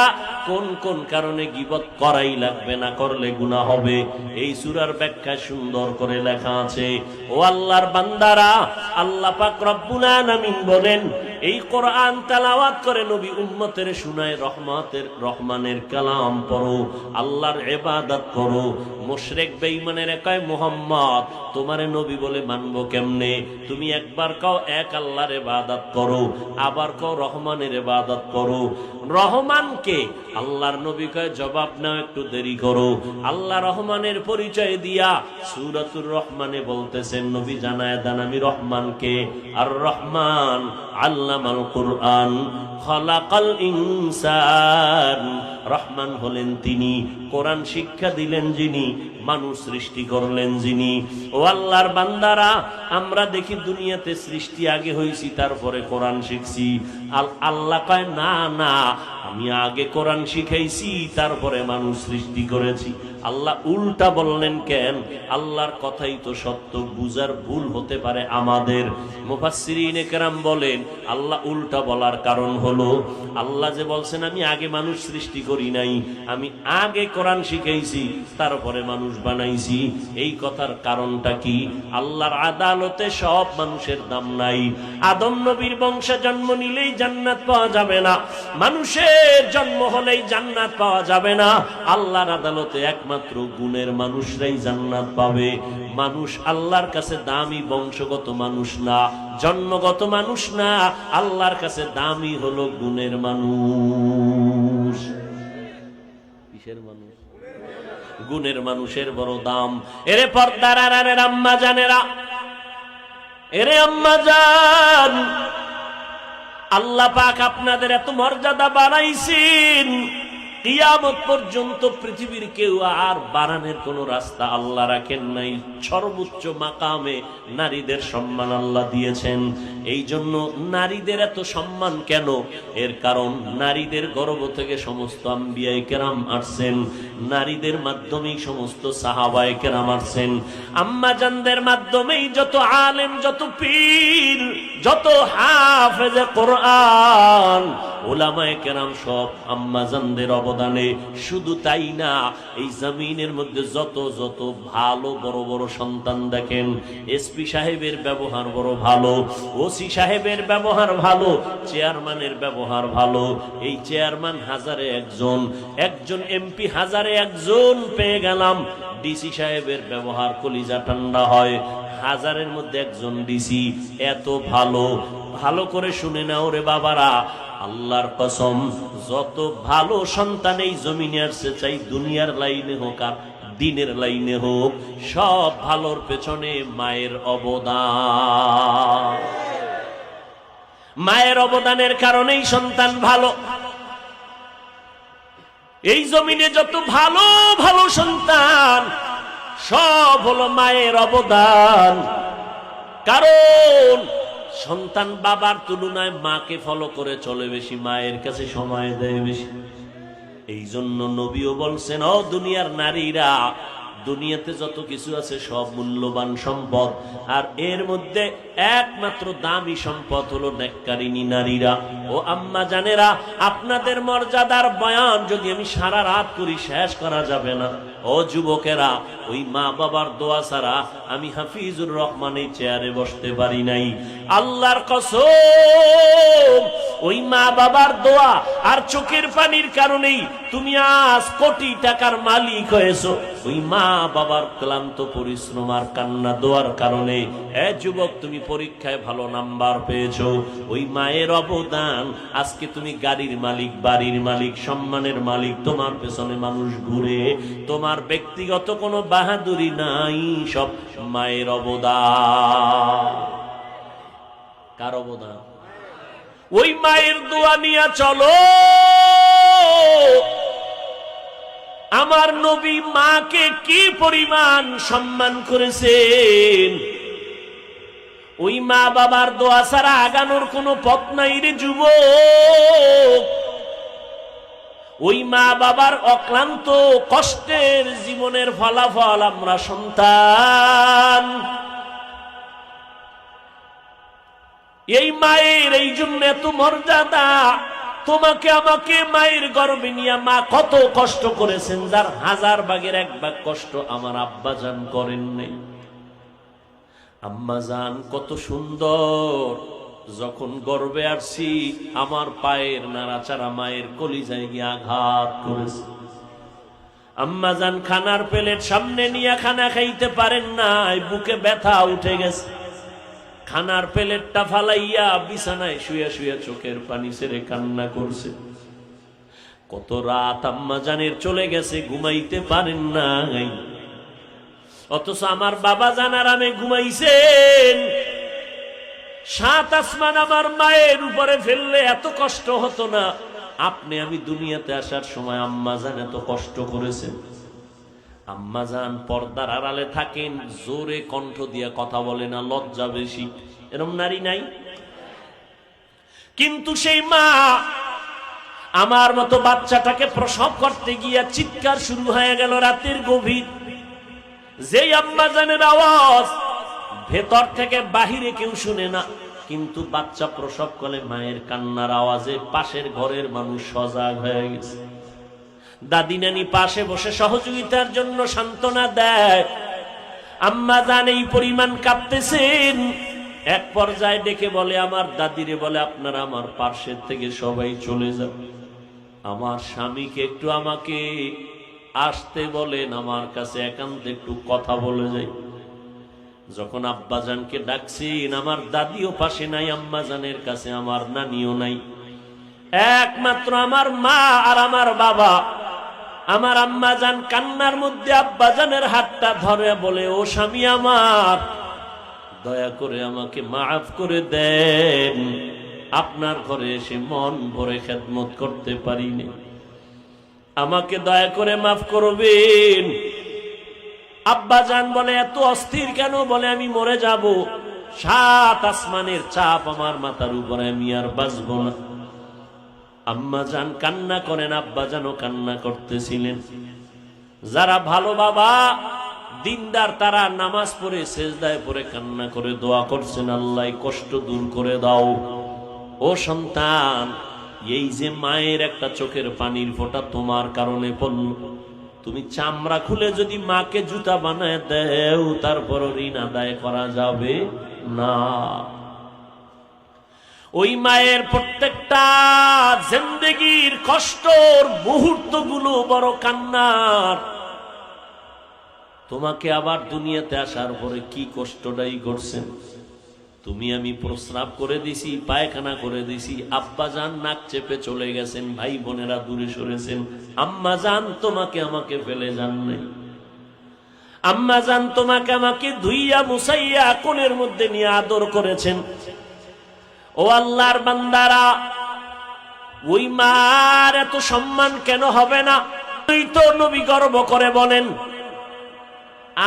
A: কোন কোন কারণে গীবত করাই লাগবে না, করলে গুনাহ হবে। এই সূরার ব্যাখ্যায় সুন্দর করে লেখা আছে। ও আল্লাহর বান্দারা, আল্লাহ পাক রব্বুল আলামিন বলেন, এই কোরআন তেলাওয়াত করে নবী উম্মতের শুনায়, রহমানের কালাম পড়ো, আল্লাহর ইবাদত করো। মুশরিক বেঈমানের কয়, মুহাম্মদ তোমারে নবী বলে মানবো কেমনে? তুমি একবার কও এক আল্লাহর ইবাদত করো, আবার কও রহমানের ইবাদত করো। রহমানকে আল্লাহর নবী কয় জবাব নাও, একটু দেরি করো। আল্লাহ রহমানের পরিচয় দিয়া সূরাতুর রহমানে বলতেছেন, নবী জানায় দেন আমি রহমানকে। আর রহমান আল্লামাল কুরআন, খালাকাল ইনসান। রহমান হলেন তিনি, কোরআন শিক্ষা দিলেন যিনি, মানুষ সৃষ্টি করলেন যিনি। ও আল্লাহর বান্দারা, আমরা দেখি দুনিয়াতে সৃষ্টি আগে হয়েছি, তারপরে কোরআন শিখছি। আল্লাহ কয় না না, আমি আগে কোরআন শিখাইছি, তারপরে মানুষ সৃষ্টি করেছি। আল্লাহ উল্টা বললেন কেন? আল্লাহর কথাই তো সত্য, বুঝার ভুল হতে পারে আমাদের। মুফাসসিরিনে কেরাম বলেন আল্লাহ উল্টা বলার কারণ হলো, আল্লাহ যে বলছেন আমি আগে মানুষ সৃষ্টি করি নাই, আমি আগে কোরআন শিখাইছি, তারপরে মানুষ বানাইছি, এই কথার কারণটা কি? আল্লাহর আদালতে সব মানুষের দাম নাই। আদম নবীর বংশে জন্ম নিলেই জান্নাত পাওয়া যাবে না, মানুষের জন্ম হলেই জান্নাত পাওয়া যাবে না। আল্লাহর আদালতে একমাত্র গুণের মানুষরাই জান্নাত পাবে। মানুষ আল্লাহর কাছে দামি বংশগত মানুষ না, জন্মগত মানুষ না, আল্লাহর কাছে দামি হলো গুণের মানুষ। কিসের মানুষ? গুণের মানুষের বড় দাম। এরে পর্দার আড়ালের আম্মা জানেরা, এরে আম্মা জান, আল্লাহ পাক আপনাদের এত মর্যাদা বানাইছেন, কিয়ামত পর্যন্ত পৃথিবীর কেউ আর বাড়ানোর কোন রাস্তা আল্লাহ রাখেন নাই। সর্বোচ্চ মাকামে নারীদের সম্মান আল্লাহ দিয়েছেন। এই জন্য নারীদের এত সম্মান কেন? এর কারণ নারীদের গর্ভ থেকে সমস্ত আম্বিয়ায়ে কেরাম আসছেন, নারীদের মাধ্যমেই সমস্ত সাহাবায়ে কেরাম আসছেন, আম্মা জানদের মাধ্যমেই যত আলেম, যত পীর, যত হাফেজে কোরআন, উলামায়ে কেরাম সব আম্মা জানদের অবদানে। শুধু তাই না, এই জমিনের মধ্যে যত যত ভালো বড় বড় সন্তান দেখেন, এসপি সাহেবের ব্যবহার বড় ভালো, ওসি সাহেবের ব্যবহার ভালো, চেয়ারম্যানের ব্যবহার ভালো। এই চেয়ারম্যান হাজারে একজন, একজন এমপি হাজারে একজন পেয়ে গেলাম। ডিসি সাহেবের ব্যবহার কলিজা ঠান্ডা হয়, হাজারের মধ্যে একজন ডিসি। এত ভালো, ভালো করে শুনে নাও রে বাবারা, আল্লাহর কসম, যত ভালো সন্তান এই জমিনে আসছে, চাই দুনিয়ার লাইনে হোক আর দিনের লাইনে হোক, সব ভালোর পেছনে মায়ের অবদান। মায়ের অবদানের কারণেই সন্তান ভালো। এই জমিনে যত ভালো ভালো সন্তান, সব হলো মায়ের অবদান। কারণ সন্তান বাবার তুলনায় মাকে ফলো করে চলে বেশি, মায়ের কাছে সময় দেয় বেশি। এই জন্য নবীও বলছেন, ও দুনিয়ার নারীরা, দুনিয়াতে যত কিছু আছে সব মূল্যবান সম্পদ, আর এর মধ্যে একমাত্র দামি সম্পদ হলো নেককারিনী নারীরা। ও আম্মা জানেরা, আপনাদের মর্যাদার বয়ান যদি আমি সারা রাত করি শেষ করা যাবে না। ও যুবকেরা, ওই মা বাবার দোয়া ছাড়া আমি হাফিজুর রহমান এই চেয়ারে বসতে পারি নাই। আল্লাহর কসম, ওই মা বাবার দোয়া আর চোখের পানির কারণেই তুমি আজ কোটি টাকার মালিক হয়েছো। ওই মা বাবার ক্লান্ত পরিশ্রম আর কান্না দোয়ার কারণে যুবক তুমি পরীক্ষায় ভালো নাম্বার পেয়েছো। ওই মায়ের অবদান, আজকে তুমি গাড়ির মালিক, বাড়ির মালিক, সম্মানের মালিক, তোমার পেছনে মানুষ ঘুরে, তোমার ব্যক্তিগত কোনো বাহাদুরি নাই, সব মায়ের অবদান। কার অবদান? ওই মায়ের দোয়া নিয়ে চলো। আমার নবী মাকে কি পরিমাণ সম্মান করেছেন। ওই মা বাবার দোয়া ছাড়া আগানোর কোনো পথ নাই রে যুবক। ওই মা বাবার অক্লান্ত কষ্টের জীবনের ফলাফল আমরা সন্তান। এই মায়ের এই জন্য এত মর্যাদা। তোমাকে আমাকে মায়ের গর্ভে নিয়ে মা কত কষ্ট করেছেন, যার 1000 ভাগের 1 ভাগ কষ্ট আমার আব্বা জান করেন নাই। আম্মা জান কত সুন্দর, যখন গর্ভে আসছি আমার পায়ের নাড়াচাড়া মায়ের কলিজায় গিয়ে আঘাত করেছে। আম্মা জান খানার প্লেট সামনে নিয়ে খানা খাইতে পারেন নাই, বুকে ব্যথা উঠে গেছে। খানার প্লেটটা ফালাইয়া বিছানায় শুয়ে শুয়ে চোখের পানি ছেড়ে কান্না করছে। কত রাত আম্মা জানের চলে গেছে, ঘুমাইতে পারেন নাই। অথচ আমার বাবা জান আরামে ঘুমাইছেন। 7 আসমান আমার মায়ের উপরে ফেললে এত কষ্ট হতো না, আপনি আমি দুনিয়াতে আসার সময় আম্মাজান এত কষ্ট করেছেন। আম্মাজান পর্দার আড়ালে থাকেন, জোরে কণ্ঠ দিয়ে কথা বলে না, লজ্জা বেশি, এরকম নারী নাই? কিন্তু সেই মা আমার মতো বাচ্চাটাকে প্রসব করতে গিয়া চিৎকার শুরু হয়ে গেল রাতের গভীর। যেই আম্মাজানের আওয়াজ ভেতর থেকে বাহিরে কেউ শুনে না, কিন্তু বাচ্চা প্রসব করলে মায়ের কান্নার আওয়াজে পাশের ঘরের মানুষ সজাগ হয়ে গেছে। দাদি নানি পাশে বসে সহযোগিতার জন্য সান্ত্বনা দেয়। আম্মাজান এই পরিমাণ কাঁদতেছেন, এক পর্যায়ে ডেকে বলে, আমার দাদিরে বলে, আপনারা আমার পাশের থেকে সবাই চলে যান, আমার স্বামীকে একটু আমাকে আসতে বলেন, আমার কাছে একান্তে একটু কথা বলে যাই। যখন আব্বাজানকে ডাকছেন, আমার দাদিও পাশে নাই, আম্মাজানের কাছে আমার নানিও নাই, একমাত্র আমার মা আর আমার বাবা। আমার আম্মাজান কান্নার মধ্যে আব্বাজানের হাতটা ধরে বলে, ও স্বামী আমার, দয়া করে আমাকে মাফ করে দেন, আপনার ঘরে এসে মন ভরে খেদমত করতে পারিনি, আমাকে দয়া করে মাফ করবেন। আব্বাজান বলে, এত অস্থির কেন? বলে, আমি মরে যাব, 7 আসমানের চাপ আমার মাথার উপরে, আমি আর বাঁচব না। আম্মাজান কান্না করেন, আব্বাজানও কান্না করতেছিলেন। যারা ভালো বাবা দিনদার, তারা নামাজ পড়ে সেজদায় পড়ে কান্না করে দোয়া করছেন, আল্লাহ কষ্ট দূর করে দাও। ও সন্তান, এই যে মায়ের একটা চোখের পানির ফোঁটা তোমার কারণে পড়ল, তুমি চামড়া খুলে যদি মাকে জুতা বানায় দেও, তারপর ঋণ আদায় করা যাবে না। ওই মায়ের প্রত্যেকটা জিন্দেগির কষ্টর মুহূর্তগুলো বড় কান্নার। তোমাকে আবার দুনিয়াতে আসার পরে কি কষ্টটাই করছেন। তুমি আমি প্রস্রাব করে দিছি, পায়খানা করে দিছি, আব্বাজান নাক চেপে চলে গেছেন, ভাই বোনেরা দূরে সরেছেন, আম্মাজান তোমাকে আমাকে ফেলে যান নাই। আম্মাজান তোমাকে আমাকে ধুইয়া মুছাইয়া কোলের মধ্যে নিয়ে আদর করেছেন। ও আল্লাহর বান্দারা, ওই মার এত সম্মান কেন হবে না? তুই তো নবী গর্ব করে বলেন,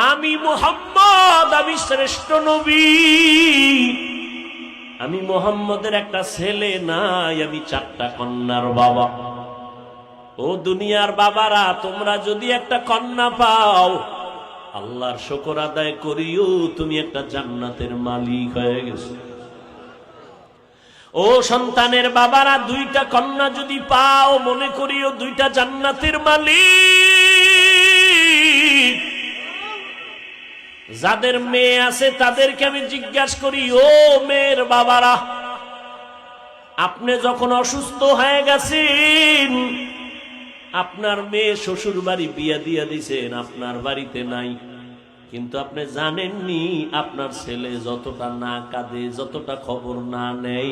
A: আমি মুহাম্মদ, আমি শ্রেষ্ঠ নবী, আমি মুহাম্মদের একটা ছেলে নাই, আমি 4টা কন্যার বাবা। ও দুনিয়ার বাবারা, তোমরা যদি একটা কন্যা পাও, আল্লাহর শুকর আদায় করিও, তুমি একটা জান্নাতের মালিক হয়ে গেছো। ও সন্তানের বাবারা, 2টা কন্যা যদি পাও, মনে করিও 2টা জান্নাতের মালিক। যাদের মেয়ে আছে তাদেরকে আমি জিজ্ঞাসা করি, ও মেয়ের বাবারা, আপনি যখন অসুস্থ হয়ে গেছেন, আপনার মেয়ে শ্বশুর বাড়ি বিয়া দিয়া দিছেন, আপনার বাড়িতে নাই, কিন্তু আপনি জানেননি আপনার ছেলে যতটা না কাঁদে, যতটা খবর না নেয়,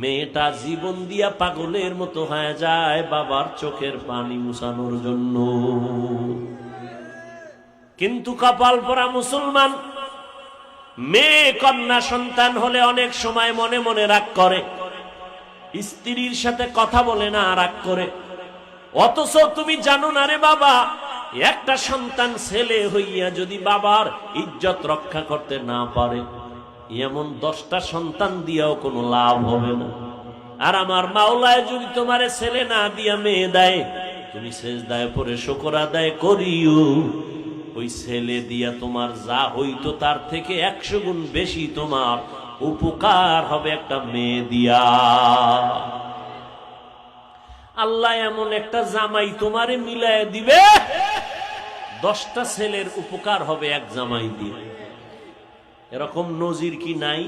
A: মেয়েটা জীবন দিয়া পাগলের মতো হয়ে যায় বাবার চোখের পানি মুছানোর জন্য। কিন্তু কপাল পরা মুসলমান, মেয়ে কন্যা সন্তান হলে অনেক সময় মনে মনে রাগ করে, স্ত্রীর সাথে কথা বলে না, রাগ করে। অথচ তুমি জানো না রে বাবা, একটা সন্তান ছেলে হইয়া যদি বাবার ইজ্জত রক্ষা করতে না পারে, এমন 10টা সন্তান দিয়াও কোনো লাভ হবে না। আর আমার মাওলায় যদি তোমারে ছেলে না দিয়া মেয়ে দেয়, তুমি সেজদায় পড়ে শুকর আদায় করিও, ওই ছেলে দিয়া তোমার যা হইতো তার থেকে 100 গুণ বেশি তোমার উপকার হবে একটা মেয়ে দিয়া। আল্লাহ এমন একটা জামাই তোমারে মিলায় দিবে, 10টা ছেলের উপকার হবে এক জামাই দিয়ে। এরকম নজির কি নাই?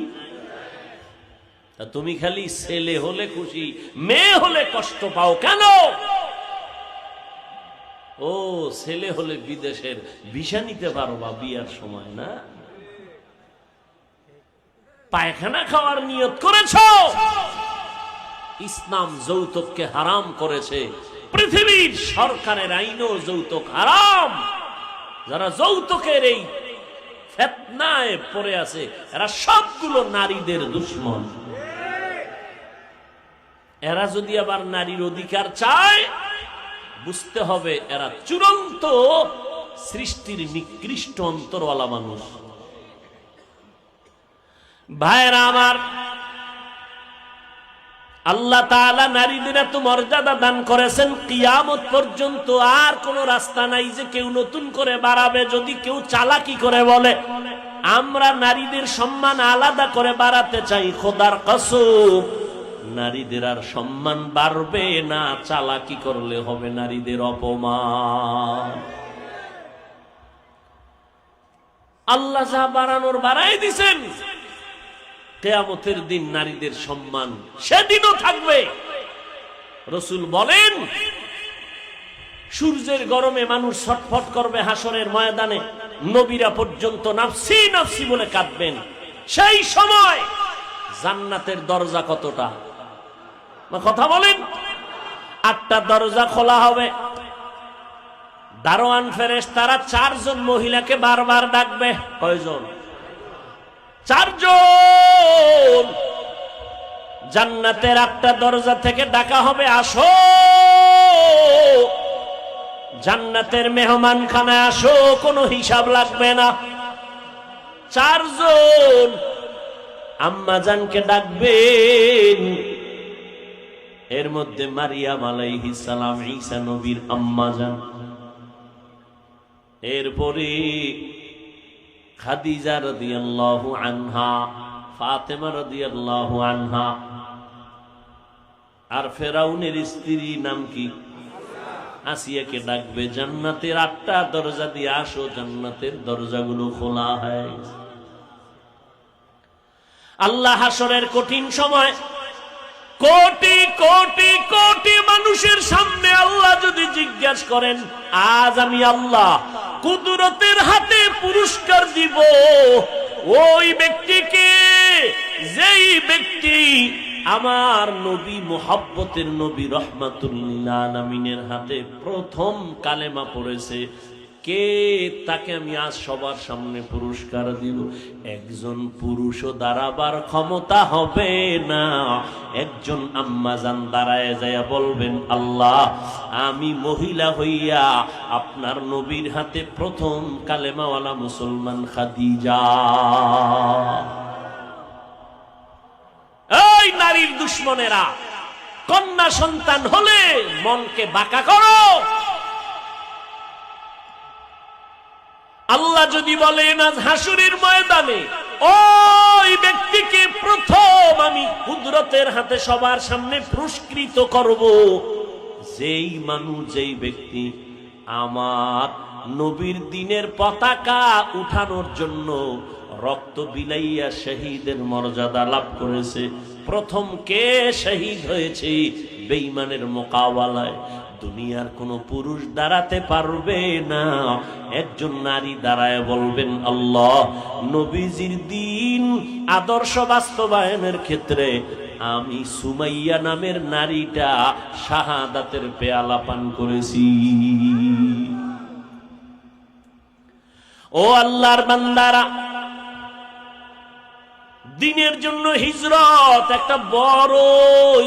A: তা তুমি খালি ছেলে হলে খুশি, মেয়ে হলে কষ্ট পাও কেন? ও ছেলে হলে বিদেশের ভিসা নিতে পারবা বিয়ার সময় না? পায়খানা খাওয়ার নিয়ত করেছো, ইসলাম যৌতুককে হারাম করেছে, পৃথিবীর সরকারের আইনও যৌতুক হারাম। যারা যৌতুকের এই ফিতনায় পড়ে আছে, এরা সবগুলো নারীদের দুশমন। এরা যদি আবার নারীর অধিকার চায়, বুঝতে হবে এরা চূড়ান্ত সৃষ্টির নিকৃষ্ট অন্তরওয়ালা মানুষ। ভাইরা আমার, আল্লাহ তাআলা নারীদের এত মর্যাদা দান করেছেন, কিয়ামত পর্যন্ত আর কোন রাস্তা নাই যে কেউ নতুন করে বাড়াবে। যদি কেউ চালাকি করে বলে আমরা নারীদের সম্মান আলাদা করে বাড়াতে চাই, খোদার কসম নারীদের আর সম্মান বাড়বে না। চালাকি করলে হবে নারীদের অপমান। আল্লাহ যা বাড়ানোর বাড়াই দিছেন, কিয়ামতের দিন নারীদের সম্মান সেদিনও থাকবে। রাসূল বলেন, সূর্যের গরমে মানুষ ছটফট করবে হাসরের ময়দানে, নবীরা পর্যন্ত নাফসি নাফসি বলে কাঁদবেন। সেই সময় জান্নাতের দরজা কতটা, কথা বলেন, 8টা দরজা খোলা হবে। দারোয়ান ফেরেশতারা 4 জন মহিলাকে বারবার ডাকবে। কয়জন? 4 জন। জান্নাতের 8টা দরজা থেকে ডাকা হবে, আসো জান্নাতের মেহমানখানায় আসো, কোনো হিসাব লাগবে না। 4 জন আম্মা জানকে ডাকবেন। এর মধ্যে মারিয়াম আলাইহিস সালাম, ঈসা নবীর আম্মা জান, এরপরে খাদিজা রাদিয়াল্লাহু আনহা, ফাতেমা রাদিয়াল্লাহু আনহা, আর ফেরাউনের স্ত্রী নাম কি? আসিয়াকে ডাকবে। জান্নাতের 8টা দরজা দিয়ে আসো, জান্নাতের দরজাগুলো খোলা হয়। আল্লাহ হাসরের কঠিন সময় কোটি কোটি কোটি মানুষের সামনে আল্লাহ যদি জিজ্ঞাসা করেন, আজ আমি আল্লাহ কুদরতের হাতে পুরস্কার দিব ওই ব্যক্তিকে যেই ব্যক্তি আমার নবী, মুহাব্বতের নবী, রাহমাতুল লিল আলামিনের হাতে প্রথম কালেমা পড়েছে, কে তাকে আমি আজ সবার সামনে পুরস্কার দিব। একজন পুরুষও দাঁড়াবার ক্ষমতা হবে না। একজন আম্মাজান দাঁড়ায় যায় বলবেন, আল্লাহ আমি মহিলা হইয়া আপনার নবীর হাতে প্রথম কালেমাওয়ালা মুসলমান খাদিজা। এই নারীর দুশ্মনেরা, কন্যা সন্তান হলে মনকে বাঁকা করো। আল্লাহ যদি বলেন আজ হাসরের ময়দানে ওই ব্যক্তিকে প্রথম আমি কুদরতের হাতে সবার সামনে পুরস্কৃত করব, যেই মানুষ, যেই ব্যক্তি আমার নবীর দ্বীনের পতাকা উঠানোর জন্য রক্ত বিলাইয়া শহীদের মর্যাদা লাভ করেছে। প্রথম কে শহীদ হয়েছে বেঈমানের মোকাবেলায়? দুনিয়ার কোন পুরুষ দাঁড়াতে পারবে না। একজন নারী দাঁড়ায় বলবেন, আল্লাহ নবীজির দ্বীন আদর্শ বাস্তবায়নের ক্ষেত্রে আমি সুমাইয়া নামের নারীটা শাহাদাতের পেয়ালা পান করেছি। ও আল্লাহর বান্দারা, দ্বীনের জন্য হিজরত একটা বড়,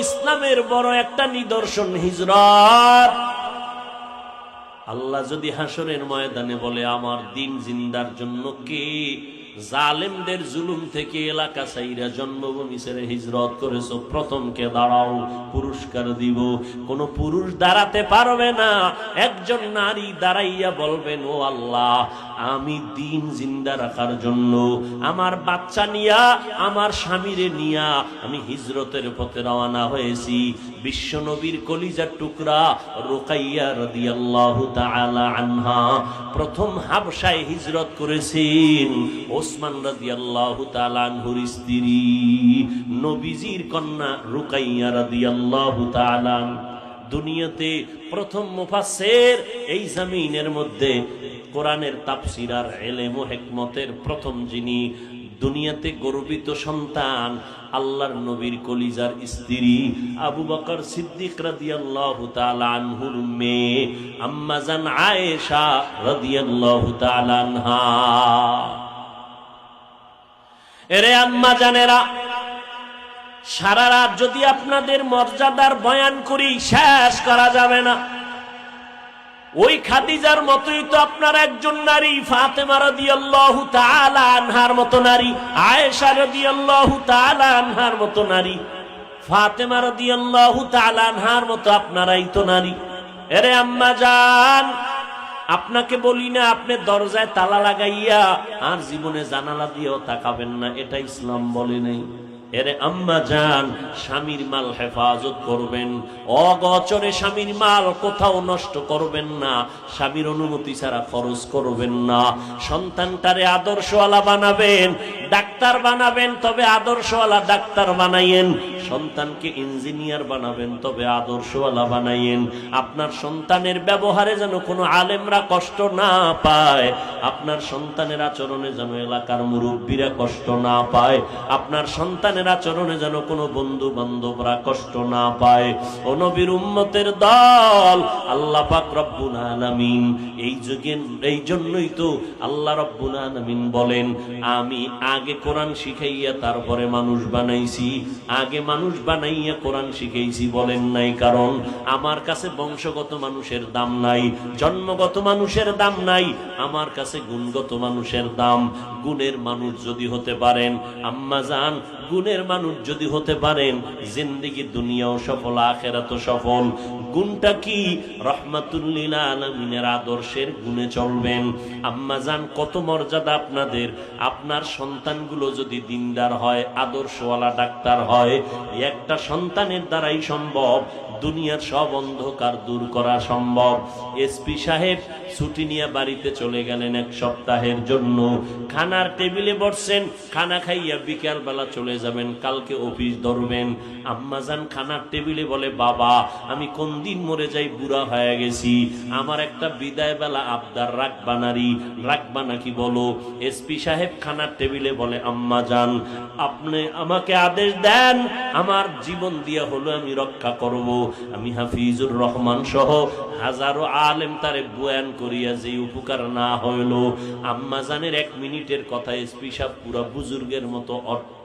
A: ইসলামের বড় একটা নিদর্শন হিজরত। আল্লাহ যদি হাসরের ময়দানে বলে আমার দ্বীন জিন্দার জন্য কে জালেমদের জুলুম থেকে এলাকা ছাইরা জন্মভূমি ছেড়ে হিজরত করেছো, প্রথমকে দাঁড়াও, পুরস্কার দিব। কোন পুরুষ দাঁড়াতে পারবে না। একজন নারী দাঁড়াইয়া বলবেন, ও আল্লাহ আমি দ্বীন জিন্দা রাখার জন্য আমার বাচ্চা নিয়া, আমার স্বামীরে নিয়া আমি হিজরতের পথে রওনা হয়েছি। বিশ্ব নবীর কলিজার টুকরা রুকাইয়া রাদিয়াল্লাহু তাআলা আনহা প্রথম হাবশায় হিজরত করেছেন। ওসমান রাদিয়াল্লাহু তাআলা আনহুর স্ত্রী, নবীজির কন্যা রুকাইয়া রাদিয়াল্লাহু তাআলা। দুনিয়াতে প্রথম মুফাসসির এই জমিনের মধ্যে কোরআনের তাফসীর আর ইলম ও হিকমতের প্রথম যিনি, দুনিয়াতে গর্বিত সন্তান আল্লাহর নবীর কলিজার স্ত্রী আবু বকর সিদ্দিক রাদিয়াল্লাহু তাআলা আনহুর মেয়ে আম্মা জান আয়েশা রাদিয়াল্লাহু তাআলা আনহা। এরে আম্মা জানেরা, সারা রাত যদি আপনাদের মর্যাদার বয়ান করি শেষ করা যাবে না। ওই খাদিজার মতোই তো আপনার একজন নারী, ফাতেমা রাদিয়াল্লাহু তাআলা আনহার মতো নারী, আয়েশা রাদিয়াল্লাহু তাআলা আনহার মতো নারী, ফাতেমা রাদিয়াল্লাহু তাআলা আনহার মতো আপনারাই তো নারী। এরে আম্মা জান, আপনাকে বলি না আপনি দরজায় তালা লাগাইয়া আর জীবনে জানালা দিয়েও তাকাবেন না, এটা ইসলাম বলে নাই। এরে আম্মা জান, স্বামীর মাল হেফাজত করবেন, অগোচরে স্বামীর মাল কোথাও নষ্ট করবেন না, স্বামীর অনুমতি ছাড়া খরচ করবেন না। সন্তানটারে আদর্শওয়ালা বানাবেন, ডাক্তার বানাবেন তবে আদর্শওয়ালা ডাক্তার বানাইয়েন। সন্তানকে ইঞ্জিনিয়ার বানাবেন তবে আদর্শওয়ালা বানাইয়েন। আপনার সন্তানের ব্যবহারে যেন কোনো আলেমরা কষ্ট না পায়, আপনার সন্তানের আচরণে যেন এলাকার মুরব্বীরা কষ্ট না পায়, আপনার সন্তানের আচরণে যেন কোনো বন্ধু বান্ধবরা কষ্ট না পায়। ও নবীর উম্মতের দল, আল্লাহ পাক রব্বুল আলামিন এই জন্যই তো আল্লাহ রব্বুল আলামিন বলেন, আমি আগে কোরআন শিখাইয়া তারপরে মানুষ বানাইছি, আগে মানুষ বানাইয়া কোরআন শিখাইছি বলেন নাই। কারণ আমার কাছে বংশগত মানুষের দাম নাই, জন্মগত মানুষের দাম নাই, আমার কাছে গুণগত মানুষের দাম। গুণের মানুষ যদি হতে পারেন আম্মা জান, গুণের মানুষ যদি হতে পারেন, জিন্দেগি দুনিয়াও সফল, আখিরাতও সফল। গুণটা কি? রাহমাতুল লিল আলামিনের আদর্শের গুণে চলবেন। আম্মা জান, কত মর্যাদা আপনাদের। আপনার সন্তানগুলো যদি দিনদার হয়, আদর্শওয়ালা ডাক্তার হয়, একটা সন্তানের দ্বারাই সম্ভব দুনিয়ার সব অন্ধকার দূর করা সম্ভব। এসপি সাহেব ছুটি নিয়ে বাড়িতে চলে গেলেন এক সপ্তাহের জন্য। খানার টেবিলে বসছেন, খানা খাইয়া বিকাল বেলা চলে যাবেন, কালকে অফিস ধরবেন। আম্মাজান খানার টেবিলে বলে, বাবা আমি কোন দিন মরে যাই, বুড়া হয়ে গেছি, আমার একটা বিদায় বেলা আবদার রাখবা নারী, রাখবা নাকি বলো? এসপি সাহেব খানার টেবিলে বলে, আম্মাজান আপনি আমাকে আদেশ দেন, আমার জীবন দিয়া হলো আমি রক্ষা করব। আমি হাফিজুর রহমান সহ হাজারো আলেম তারে বয়ান করিয়া যে উপকার না হইল, আম্মাজানের 1 মিনিটের কথা এসপি সাহেব পুরা বুজুর্গের মতো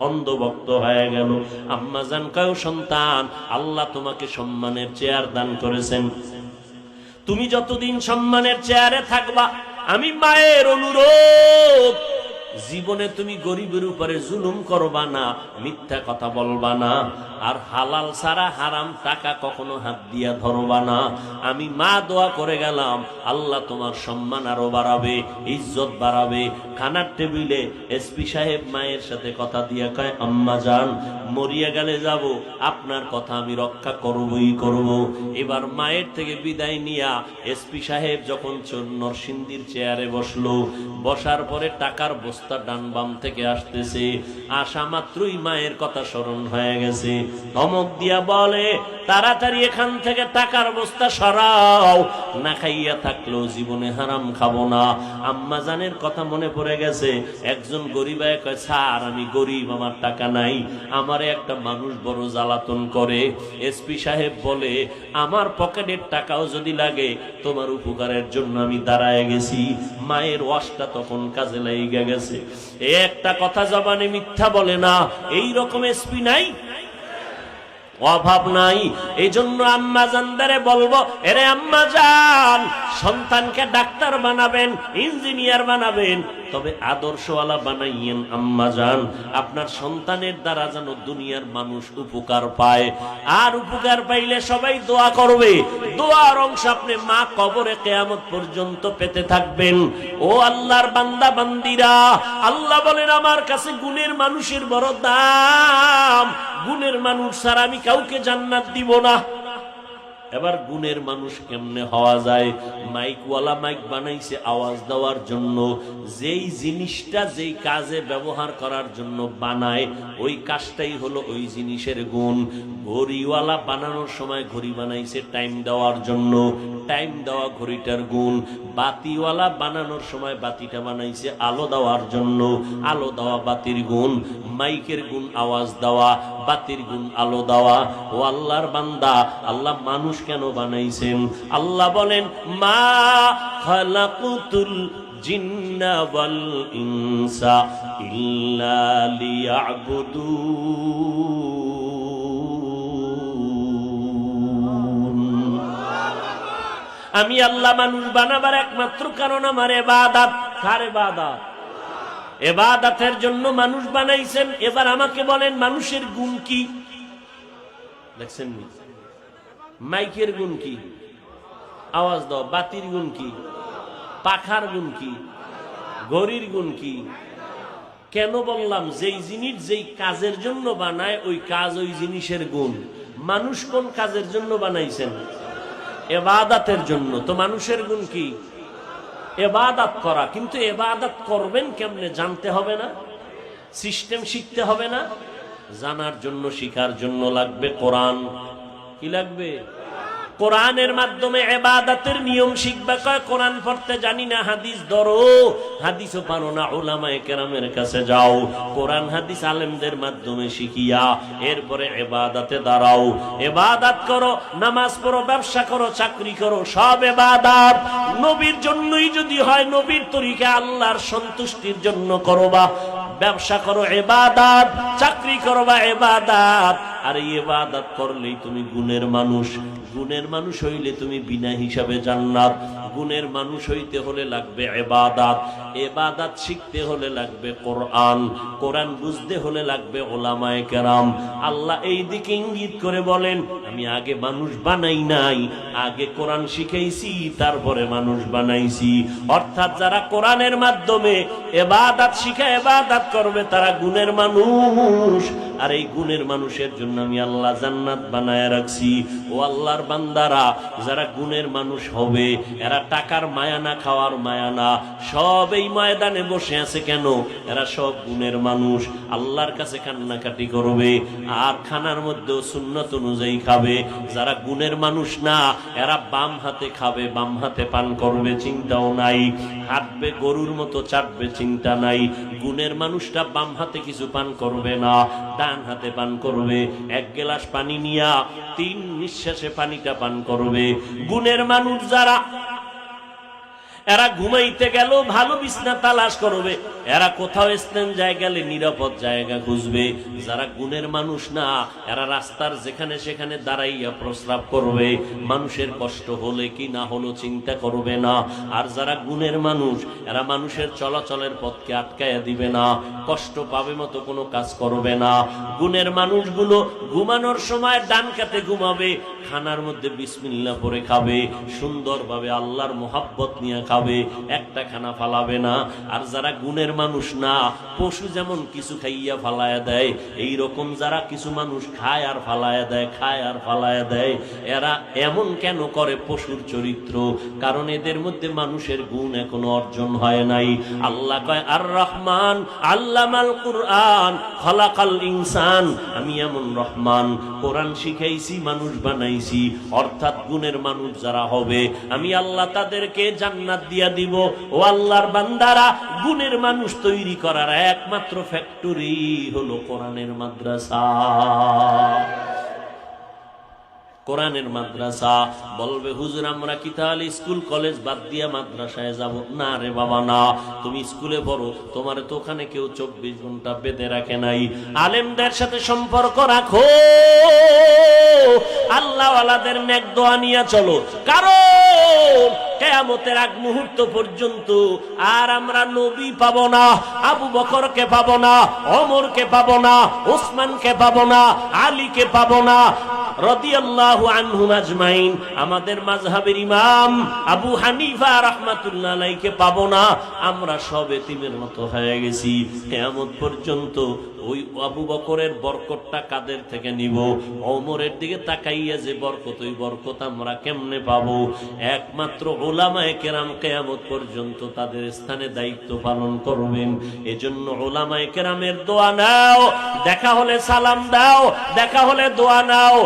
A: অন্ধভক্ত হয়ে গেল। আম্মাজান কয়, সন্তান আল্লাহ তোমাকে সম্মানের চেয়ার দান করেছেন, তুমি যতদিন সম্মানের চেয়ারে থাকবা, আমি মায়ের অনুরোধ, জীবনে তুমি গরিবের উপরে জুলুম করবা না, মিথ্যা কথা বলবা না, আর হালাল ছাড়া হারাম টাকা কখনো হাত দিয়া ধরবা না। আমি মা দোয়া করে গেলাম, আল্লাহ তোমার সম্মান আরো বাড়াবে, ইজ্জত বাড়াবে। খানার টেবিলে এসপি সাহেব মায়ের সাথে কথা দিয়া কয়, আম্মা জান মরিয়া গেলে যাব, আপনার কথা আমি রক্ষা করবই করব। এবার মায়ের থেকে বিদায় নিয়া এসপি সাহেব যখন নরসিংদীর চেয়ারে বসলো, বসার পরে টাকার বস্তা ডান বাম থেকে আসতেছে, আসা মাত্রই মায়ের কথা স্মরণ হয়ে গেছে। ধমক দিয়া বলে, তাড়াতাড়ি এখান থেকে টাকার বস্তা সরাও, না খাইয়া থাকলেও জীবনে হারাম খাবো না। আম্মা জানের কথা মনে পড়ে গেছে। একজন গরিব কয়, স্যার আমি গরিব, আমার টাকা নাই, আমারে একটা মানুষ বড় জ্বালাতন করে। এসপি সাহেব বলে, আমার পকেটের টাকাও যদি লাগে তোমার উপকারের জন্য আমি দাঁড়ায় গেছি। মায়ের ওয়াজটা তখন কাজে লেগে গেছে। একটা কথা জবানে মিথ্যা বলে না, এই রকম এসপি নাই, অভাব নাই। এই জন্য আম্মা জানদারে বলবো, এরে আম্মা জান, সন্তানকে ডাক্তার বানাবেন, ইঞ্জিনিয়ার বানাবেন, তবে আদর্শওয়ালা বানাইয়েন। আম্মা জান, আপনার সন্তানের দ্বারা যেন দুনিয়ার মানুষ উপকার পায়, আর উপকার পাইলে সবাই দোয়া করবে। দোয়ার অংশ আপনি মা কবরে কিয়ামত পর্যন্ত পেতে থাকবেন। ও আল্লাহর বান্দা বান্দিরা, আল্লাহ বলেন আমার কাছে গুণের মানুষের বড় দাম, গুণের মানুষ ছাড়া আমি কাউকে জান্নাত দিব না। এবার গুণের মানুষ কেমনে হওয়া যায়? মাইকওয়ালা মাইক বানাইছে আওয়াজ দেওয়ার জন্য, যেই জিনিসটা যেই কাজে ব্যবহার করার জন্য বানায়, ওই কাজটাই হলো ওই জিনিসের গুণ। ঘড়িওয়ালা বানানোর সময় ঘড়ি বানাইছে টাইম দেওয়ার জন্য, টাইম দেওয়া ঘড়িটার গুণ। বাতিওয়ালা বানানোর সময় বাতিটা বানাইছে আলো দেওয়ার জন্য, আলো দেওয়া বাতির গুণ। মাইকের গুণ আওয়াজ দেওয়া, বাতির গুণ আলো দেওয়া। ও আল্লাহর বান্দা, আল্লাহ মানুষ কেন বানাইছেন? আল্লাহ বলেন, মা খালাকুতুল জিন্না ওয়াল ইনসা ইল্লা লিয়াবুদুন। আমি আল্লাহ মানুষ বানাবার একমাত্র কারণ আমার ইবাদত। কার ইবাদত? ইবাদতের জন্য মানুষ বানাইছেন। এবার আমাকে বলেন মানুষের গুণ কি? দেখছেন নি? মাইকের গুণ কি? আওয়াজ দাও। বাতির গুণ কি? পাখার গুণ কি? ঘড়ির গুণ কি? কেন বললাম? যেই জিনিস যেই কাজের জন্য বানায় ওই কাজ ওই জিনিসের গুণ। মানুষ কোন কাজের জন্য বানাইছেন? ইবাদতের জন্য। তো মানুষের গুণ কি? ইবাদত করা। কিন্তু ইবাদত করবেন কেমনে জানতে হবে না? সিস্টেম শিখতে হবে না? জানার জন্য শিখার জন্য লাগবে কোরআন। কি লাগবে? কোরআনের মাধ্যমে ইবাদতের নিয়ম শিখবে। কয় কোরআন পড়তে জানি না, হাদিস ধরো। হাদিসও পারো না, উলামায়ে কেরামের কাছে যাও। কোরআন হাদিস আলেমদের মাধ্যমে শিখিয়া এরপরে ইবাদতে দাঁড়াও। ইবাদত করো, নামাজ পড়ো, ব্যবসা করো, চাকরি করো, সব ইবাদত। নবীর জন্যই যদি হয়, নবীর তরিকা আল্লাহর সন্তুষ্টির জন্য করবা। ব্যবসা করো ইবাদত, চাকরি করবা ইবাদত। আর ইবাদত করলেই তুমি গুণের মানুষ। গুণের মানুষ হইলে তুমি বিনা হিসাবে জান্নাত। গুণের মানুষ হইতে হলে লাগবে ইবাদত। ইবাদত শিখতে হলে লাগবে কোরআন। কোরআন বুঝতে হলে লাগবে উলামায়ে কেরাম। আল্লাহ এই দিকে ইঙ্গিত করে বলেন, আমি আগে মানুষ বানাই নাই, আগে কোরআন শিখাইছি, তারপরে মানুষ বানাইছি। অর্থাৎ যারা কোরআনের মাধ্যমে ইবাদত শিখে ইবাদত করবে তারা গুণের মানুষ। আর এই গুণের মানুষের জন্য আমি আল্লাহ জান্নাত বানায় রাখছি। ও আল্লাহর বান্দারা, যারা গুণের মানুষ হবে এরা টাকার মায়া না, খাওয়ার মায়া না, সব এই ময়দানে বসে আছে কেন? এরা সব গুণের মানুষ। আল্লাহর কাছে কান্নাকাটি করবে আর খানার মধ্যেও সুন্নত অনুযায়ী খাবে। যারা গুণের মানুষ না এরা বাম হাতে খাবে, বাম হাতে পান করবে, চিন্তাও নাই। হাঁটবে গরুর মতো, চাটবে, চিন্তা নাই। গুণের মানুষটা বাম হাতে কিছু পান করবে না, ডান হাতে পান করবে। এক গ্লাস পানি নিয়া 3 নিঃশ্বাসে পানিটা পান করবে। গুণের মানুষ যারা, এরা ঘুমাইতে গেল ভালো বিছনা তালাশ করবে। এরা কোথাও স্থান জায়গা গেলে নিরাপদ জায়গা খুঁজবে। যারা গুণের মানুষ না এরা রাস্তার যেখানে সেখানে দাঁড়াইয়া প্রস্রাব করবে। মানুষের কষ্ট হলে কি না হলো চিন্তা করবে না। আর যারা গুণের মানুষ এরা মানুষের চলাচলের পথকে আটকায়া দিবে না, কষ্ট পাবে মতো কোনো কাজ করবে না। গুণের মানুষগুলো ঘুমানোর সময় ডান কাতে ঘুমাবে, খানার মধ্যে বিসমিল্লাহ পড়ে খাবে, সুন্দরভাবে আল্লাহর মোহাব্বত নিয়ে খাবে, একটা খানা ফালাবে না। আর যারা গুণের মানুষ না, পশু যেমন কিছু খাইয়া ফালায়া দেয়, এই রকম যারা কিছু মানুষ খায় আর ফালায়া দেয়, খায় আর ফালায়া দেয়, এরা এমন কেন করে? পশুর চরিত্র। কারণ এদের মধ্যে মানুষের গুণ এখনো অর্জন হয় নাই। আল্লাহ কয় আর রহমান আল্লামাল কুরআন খালাকাল ইনসান। আমি এমন রহমান, কোরআন শিখাইছি, মানুষ বানাইছি। অর্থাৎ গুণের মানুষ যারা হবে আমি আল্লাহ তাদেরকে জান্নাত দিয়া দিব। ও আল্লাহর বান্দারা, গুণের মানুষ তৈরি করার একমাত্র ফ্যাক্টরি হলো কোরআনের মাদ্রাসা। কোরআনের মাদ্রাসা। বলবে হুজুর আমরা কি তাহলে স্কুল কলেজ বাদ দিয়া মাদ্রাসায় যাব? না রে বাবা না, তুমি স্কুলে পড়ো, তোমার তো ওখানে কেউ 24 ঘন্টা বেঁধে রাখে নাই। আলেমদের সাথে সম্পর্ক রাখো, আল্লাহওয়ালাদের নেক দোয়া নিয়ে চলো। কারণ কিয়ামতের আগ মুহূর্ত পর্যন্ত আর আমরা নবী পাবো না, আবু বকরকে পাবো না, ওমরকে পাবো না, ওসমানকে পাবো না, আলীকে পাবো না রাদিয়াল্লাহু আনহুম আজমাইন। আমাদের মাযহাবের ইমাম আবু হানিফা রাহমাতুল্লাহ আলাইহিকে পাবো না। আমরা সব এতিমের মতো হয়ে গেছি। কিয়ামত পর্যন্ত ওই আবু বকরের বরকতটা কাদের থেকে নিব? ওমরের দিকে তাকাইয়া যে বরকত, ওই বরকত আমরা কেমনে পাবো? একমাত্র উলামায়ে কেরাম কিয়ামত পর্যন্ত তাদের স্থানে দায়িত্ব পালন করবেন। এজন্য উলামায়ে কেরামের দোয়া নাও, দেখা হলে সালাম দাও, দেখা হলে দোয়া নাও।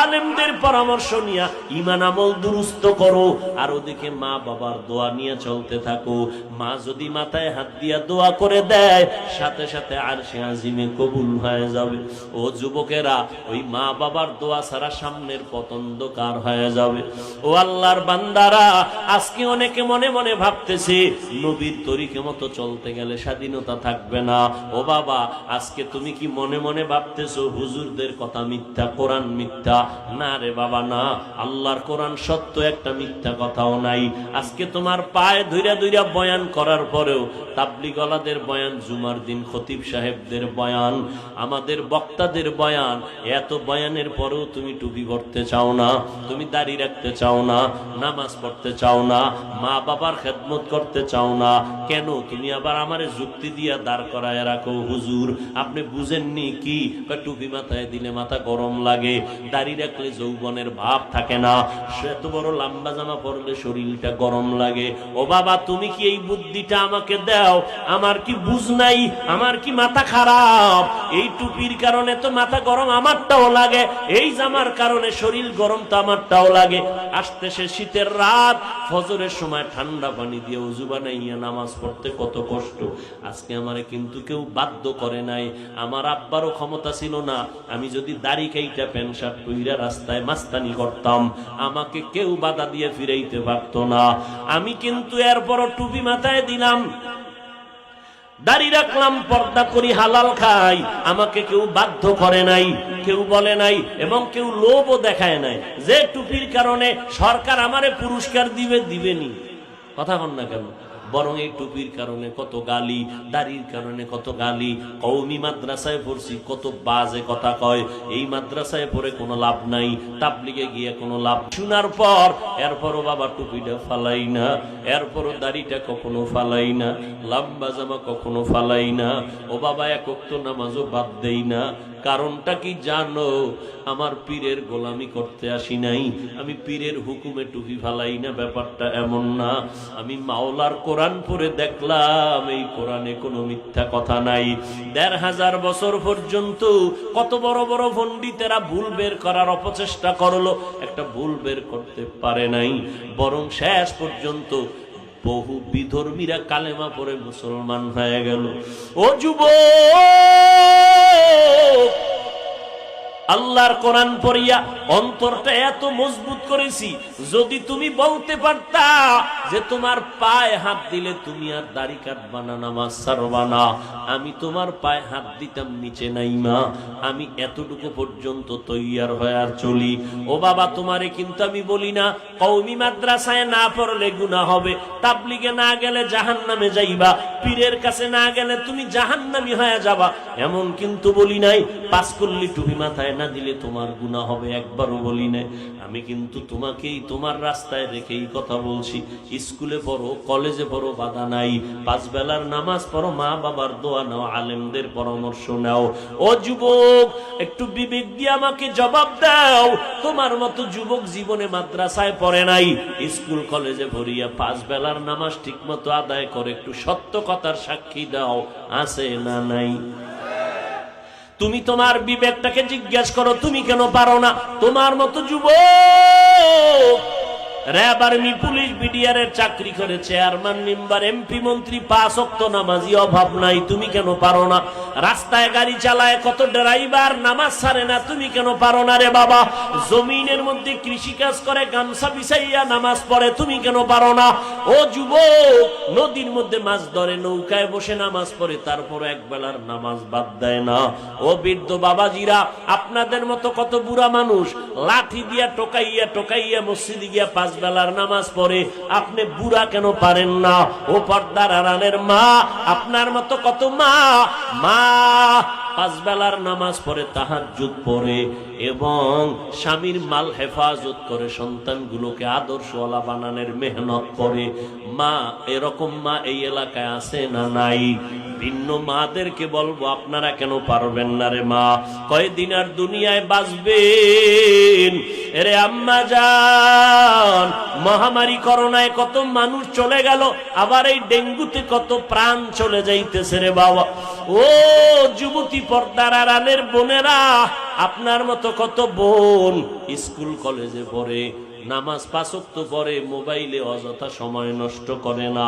A: আলেমদের পরামর্শ নিয়া ঈমান আমল দুরুস্ত করো। আর ওদিকে মা বাবার দোয়া নিয়ে চলতে থাকো। মা যদি মাথায় হাত দিয়া দোয়া করে দেয়, সাথে সাথে আরশে আজিমে কবুল হয়ে যাবে। ও যুবকেরা, ওই মা বাবার দোয়া ছাড়া সামনের পথ অন্ধকার হয়ে যাবে। ও আল্লাহর বান্দারা, আজকে অনেকে মনে মনে ভাবতেছে নবীর তরিকে মতো চলতে গেলে স্বাধীনতা থাকবে না। ও বাবা, আজকে তুমি কি মনে মনে ভাবতেছো হুজুরদের কথা মিথ্যা, কোরআন মিথ্যা? না রে বাবা, না। আল্লাহর কোরআন সত্য, একটা মিথ্যা কথাও নাই। আজকে তোমার পায়ে ধইরা ধইরা বয়ান করার পরেও, তাবলিগওয়ালাদের বয়ান, জুমার দিন খতিব সাহেবদের বয়ান, আমাদের বক্তাদের বয়ান, এত বয়ানের পরেও তুমি টুপি পরতে চাও না, তুমি দাড়ি রাখতে চাও না, নামাজ পড়তে চাও না, মা বাবার খেদমত করতে চাও না। কেন? তুমি আবার আমারে যুক্তি দিয়া দাঁড় করায় রাখো, হুজুর আপনি বুঝেননি কি? টুপি মাথায় দিলে মাথা গরম লাগে, দাড়ি রাখলে যৌবনের ভাব থাকে না, এত বড় লম্বা জামা পরলে শরীরটা গরম লাগে। ও বাবা, তুমি কি এই বুদ্ধিটা আমাকে দাও? আমার কি বুঝ নাই? আমার কি মাথা খারাপ? এই টুপির কারণে তো মাথা গরম আমারটাও লাগে, এই জামার কারণে শরীর গরম তো আমারটাও লাগে। আসতেছে শীতের রাত, ফজরের সময় ঠান্ডা পানি দিয়ে ওযু বানাইয়া নামাজ পড়তে কত কষ্ট। আজকে আমারে কিন্তু কেউ বাধ্য করে নাই, আমার আব্বারও ক্ষমতা ছিল না। আমি যদি দাড়ি কাইটা প্যান্ট শার্ট পইরা রাস্তায় মাস্তানি করতাম, আমাকে কেউ বাধা দিয়ে ফিরাইতে পারতো না। আমি কিন্তু এরপরও টুপি মাথায় দিলাম, দাড়ি রাখলাম, পর্দা করি, হালাল খাই, আমাকে কেউ বাধ্য করে নাই, কেউ বলে নাই, এবং কেউ লোভও দেখায় নাই যে টুপির কারণে সরকার আমারে পুরস্কার দিবেনি। কথা বল না কেন? বরং এই টুপির কারণে কত গালি, দাড়ির কারণে কত গালি। কওমি মাদ্রাসায় পড়ছি, কত বাজে কথা কয়। এই মাদ্রাসায় পড়ে কোনো লাভ নাই, তাবলিগে গিয়ে কোনো লাভ। শোনার পর এরপরও বাবা টুপিটা ফালাই না, এরপরও দাড়িটা কখনো ফালাই না, লম্বা জামা কখনো ফালাই না। ও বাবা, এক ওয়াক্ত নামাজও বাদ দেই না। কারণটা কি জানো? আমার পীরের গোলামি করতে আসি নাই, আমি পীরের হুকুমে টুপি ফালাই না, ব্যাপারটা এমন না। আমি মাওলার কোরআন পড়ে দেখলাম এই কোরআনে কোনো মিথ্যা কথা নাই। ১৫০০ বছর পর্যন্ত কত বড় বড় পণ্ডিতেরা ভুল বের করার অপচেষ্টা করলো, একটা ভুল বের করতে পারে নাই। বরং শেষ পর্যন্ত বহু বিধর্মীরা কালেমা পড়ে মুসলমান হয়ে গেল। ও যুবক, আল্লাহর কোরআন পড়িয়া অন্তরটা এত মজবুত করেছি, যদি তুমি বলতে পারতা যে তোমার পায়ে হাত দিলে তুমি আর দাড়ি কাটবা না, নামাজ ছাড়বা না, আমি তোমার পায়ে হাত দিতাম নিচে নাইমা, আমি এতটুকু পর্যন্ত তৈয়ার হয়ে আর চলি। ও বাবা, তোমারে কিন্তু আমি বলি না কওমি মাদ্রাসায় না পড়লে গুনাহ হবে, তাবলিগে না গেলে জাহান্নামে যাইবা, পীরের কাছে না গেলে তুমি জাহান্নামী হয়ে যাবা, এমন কিন্তু বলি নাই। পাঁচকল্লি টুপি মাথায় না দিলে তোমার গুনাহ হবে, একবারও বলি নাই। আমি কিন্তু তোমাকেই তোমার রাস্তায় রেখেই কথা বলছি। স্কুলে পড়ো, কলেজে পড়ো, বাধা নাই। 5 বেলার নামাজ পড়ো, মা বাবার দোয়া নাও, আলেমদের পরামর্শ নাও। ও যুবক, একটু বিবেক দিয়ে আমাকে জবাব দাও। তোমার মতো যুবক জীবনে মাদ্রাসায় পড়ে নাই, স্কুল কলেজে ভরিয়া 5 বেলার নামাজ ঠিক মতো আদায় করে, একটু সত্য কথার সাক্ষী দাও, আছে না নাই? তুমি তোমার বিবেকটাকে জিজ্ঞাসা করো, তুমি কেন পারো না? তোমার মতো যুবক র্যাব, আর্মি, পুলিশ, বিডিআর এর চাকরি করে, চেয়ারম্যান, মেম্বার, এমপি, মন্ত্রী, 5 ওয়াক্ত নামাজি, অভাব নাই, তুমি কেন পারো না? রাস্তায় গাড়ি চালায় কত ড্রাইভার নামাজ ছাড়ে না, তুমি কেন পারো না রে বাবা? জমিনের মধ্যে কৃষি কাজ করে, গামছা বিছাইয়া নামাজ পড়ে, তুমি কেন পারো না? ও যুবক, নদীর মধ্যে মাছ ধরে, নৌকায় বসে নামাজ পড়ে, তারপর এক বেলার নামাজ বাদ দেয় না। ও বৃদ্ধ বাবাজিরা, আপনাদের মতো কত বুড়া মানুষ লাঠি দিয়া টোকাইয়া টোকাইয়া মসজিদে গিয়া 5 বেলার নামাজ পড়ে, আপনি বুড়া কেন পারেন না? ও পর্দার আড়ালের মা, আপনার মতো কত মা 5 বেলার নামাজ পড়ে, তাহাজ্জুদ পড়ে, এবং স্বামীর মাল হেফাজত করে, সন্তানগুলোকে আদর্শওয়ালা বানানোর মেহনত করে। মা, এরকম মা এই এলাকায় আছে না নাই? ভিন্ন মাদেরকে বলবো, আপনারা কেন পারবেন না রে মা? কয়দিন আর দুনিয়ায় বাঁচবেন? এরে আম্মা জান, মহামারী করোনায় কত মানুষ চলে গেল, আবার এই ডেঙ্গুতে কত প্রাণ চলে যাইতেছে রে বাবা। ও যুবতী, পর্দার আড়ালের বোনেরা, আপনার মতো কত বোন স্কুল কলেজে পড়ে, নামাজ 5 ওয়াক্ত পড়ে, মোবাইলে অযথা সময় নষ্ট করে না,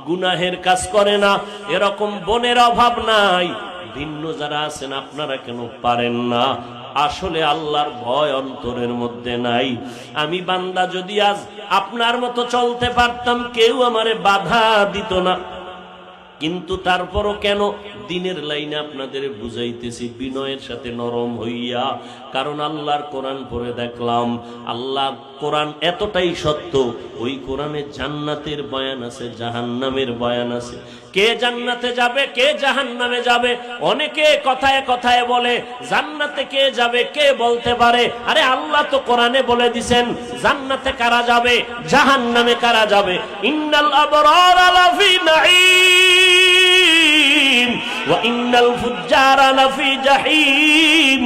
A: গুনাহের কাজ করে না, এরকম বোনের অভাব নাই। ভিন্ন যারা আছেন আপনারা কেন পারেন না? আসলে আল্লাহর ভয় অন্তরের মধ্যে নাই। আমি বান্দা যদি আজ আপনার মতো চলতে পারতাম, কেউ আমারে বাধা দিত না। কিন্তু তারপরও কেন দিনের লাইনে আপনাদের বুঝাইতেছি বিনয়ের সাথে নরম হইয়া, কারণ আল্লাহর কোরআন পড়ে দেখলাম, আল্লাহ কোরআন এতটাই সত্য, ওই কোরআনে জান্নাতের বয়ান আছে, জাহান্নামের বয়ান আছে। কে জান্নাতে যাবে, কে জাহান্নামে যাবে? অনেকে কথায় কথায় বলে জান্নাতে কে যাবে, কে বলতে পারে? আরে আল্লাহ তো কোরআনে বলে দিছেন জান্নাতে কারা যাবে, জাহান্নামে কারা যাবে। ইন্নাল আবরারা লাফি নাঈম ওয়া ইন্নাল ফুজ্জারা লাফি জাহিম।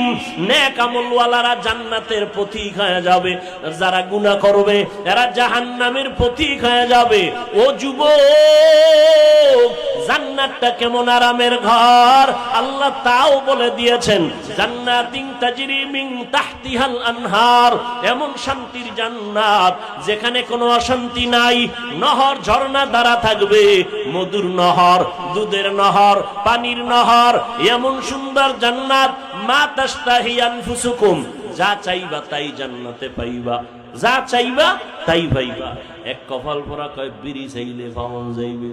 A: নেক আমলওয়ালারা জান্নাতের পথিক হয়ে যাবে, যারা গুনাহ করবে এরা জাহান্নামের পথিক হয়ে যাবে। ও যুবক, জান্নাতটা কেমন আরামের ঘর আল্লাহ তাও বলে দিয়েছেন, জান্নাতিন তাজরি মিন তাহতিহাল আনহার। এমন শান্তির জান্নাত যেখানে কোনো অশান্তি নাই, নহর ঝর্ণা দ্বারা থাকবে, মধুর নহর, দুধের নহর, পানির নহর। এমন সুন্দর জান্নাত, মা তাশতাহি আনফুসুকুম, যা চাইবা তাই জান্নাতে পাইবা, যা চাইবা তাই পাইবা। এক কপাল পরা কয় বিড়ি চাইলে পাওয়া যাইবে।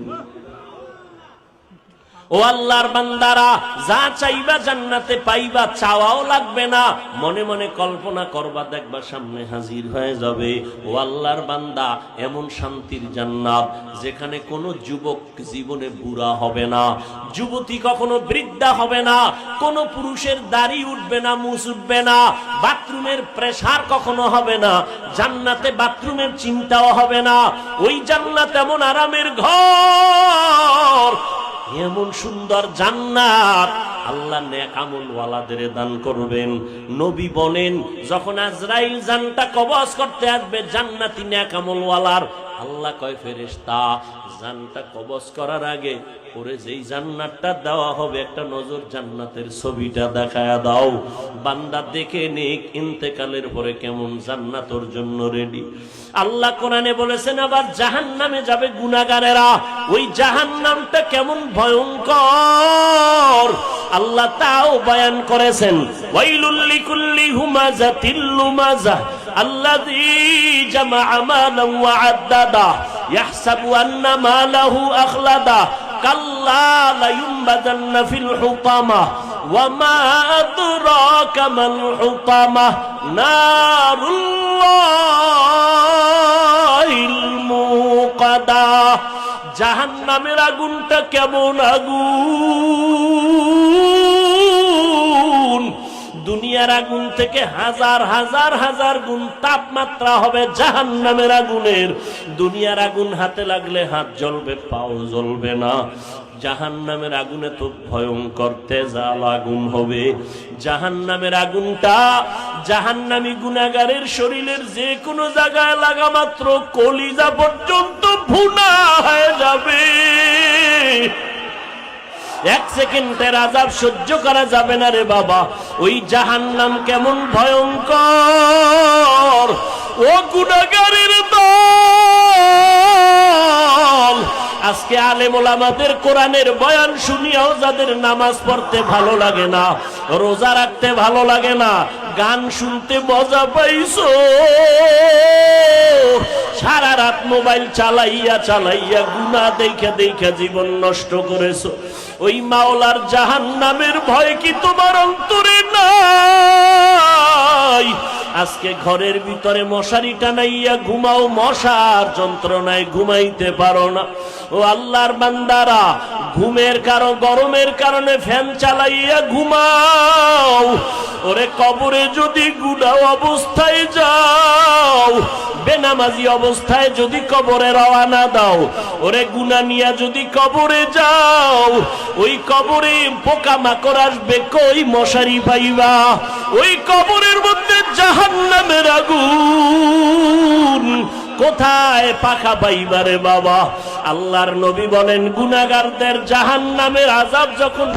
A: ও আল্লাহর বান্দারা, যা চাইবা জান্নাতে পাইবা, চাওয়াও লাগবে না, মনে মনে কল্পনা করবা, দেখবা সামনে হাজির হয়ে যাবে। ও আল্লাহর বান্দা, এমন শান্তির জান্নাত যেখানে কোনো যুবক জীবনে বুড়া হবে না, যুবতী কখনো বৃদ্ধা হবে না, কোনো পুরুষের দাড়ি উঠবে না, মুছ উঠবে না, বাথরুমের প্রেসার কখনো হবে না, জান্নাতে বাথরুমের চিন্তাও হবে না। ওই জান্নাত এমন আরামের ঘর, এমন সুন্দর জান্নাত আল্লাহ নেক আমলওয়ালাদের দান করবেন। নবী বলেন, যখন আজরাইল জানটা কবজ করতে আসবে জান্নাতি নেক আমলওয়ালার, আল্লাহ কয় ফেরেশতা, জানটা কবজ করার আগে ওরে যেই জান্নাতটা দেওয়া হবে একটা নজর জান্নাতের ছবিটা দেখায়া দাও, বান্দা দেখে নেক ইন্তেকালের পরে কেমন জান্নাত ওর জন্য রেডি। আল্লাহ কোরআনে বলেছেন আবার জাহান্নামে যাবে গুনাহগারেরা, ওই জাহান্নামটা কেমন ভয়ঙ্কর আল্লাহ তাও বয়ান করেছেন। ওয়াইলুল লিকুল্লি হুমাযাতিল লুমাযাহ আল্লাযী জামাআ মালান ওয়া আদ্দাদা ইয়াহসাবু আন্না মালাহু আখলাদা কাল্লা লায়ুনবাযান্না ফিল হুতামাহ ওয়া মা আদরাকা মাল হুতামাহ নারুল্লাহিল মুকাদা। জাহান্নামের আগুনটা কেমন আগুন, দুনিয়ার আগুন থেকে হাজার হাজার হাজার গুণ তাপমাত্রা হবে জাহান্নামের আগুনের। দুনিয়ার আগুন হাতে লাগলে হাত জ্বলবে, পাও জ্বলবে না। জাহান্নামের আগুনে তো ভয়ঙ্কর তেজাল আগুন হবে। জাহান্নামের আগুনটা জাহান্নামী গুনাহগারের শরীরের যে কোনো জায়গায় লাগা মাত্র কলিজা পর্যন্ত ভুনা হয়ে যাবে। এক সেকেন্ডের আযাব সহ্য করা যাবে না রে বাবা। ওই জাহান্নাম কেমন ভয়ঙ্কর, ও গুনাহগারের দল। আজকে আলেম ওলামাদের কোরআনের বয়ান শুনিয়াও যাদের নামাজ পড়তে ভালো লাগে না, রোজা রাখতে ভালো লাগে না, গান শুনতে মজা পাইছো, সারা রাত মোবাইল চালাইয়া চালাইয়া গুনাহ দেখে দেখে জীবন নষ্ট করেছো, ওই মাওলার জাহান্নামের ভয় কি তোমার অন্তরে নাই? আজকে ঘরের ভিতরে মশারি টানাইয়া ঘুমাও, মশার যন্ত্রণায় ঘুমাইতে পারো না। ও আল্লাহর বান্দারা, ঘুমের গরমের কারণে ফ্যান চালাইয়া ঘুমাও। ওরে কবরে যদি গুনাহ অবস্থায় যাও, বেনামাজি অবস্থায় যদি কবরে রওনা দাও, ওরে গুনাহ নিয়া যদি কবরে যাও, ওই কবরে পোকামাকড় আসবে, কই মশারি পাইবা? ওই কবরের মধ্যে জাহান্নামের আগুন, কোথায় পাখা পাইবারে বাবা? আল্লাহর নবী বলেন, গুনাহগারদের জাহান্নামের আযাব যখন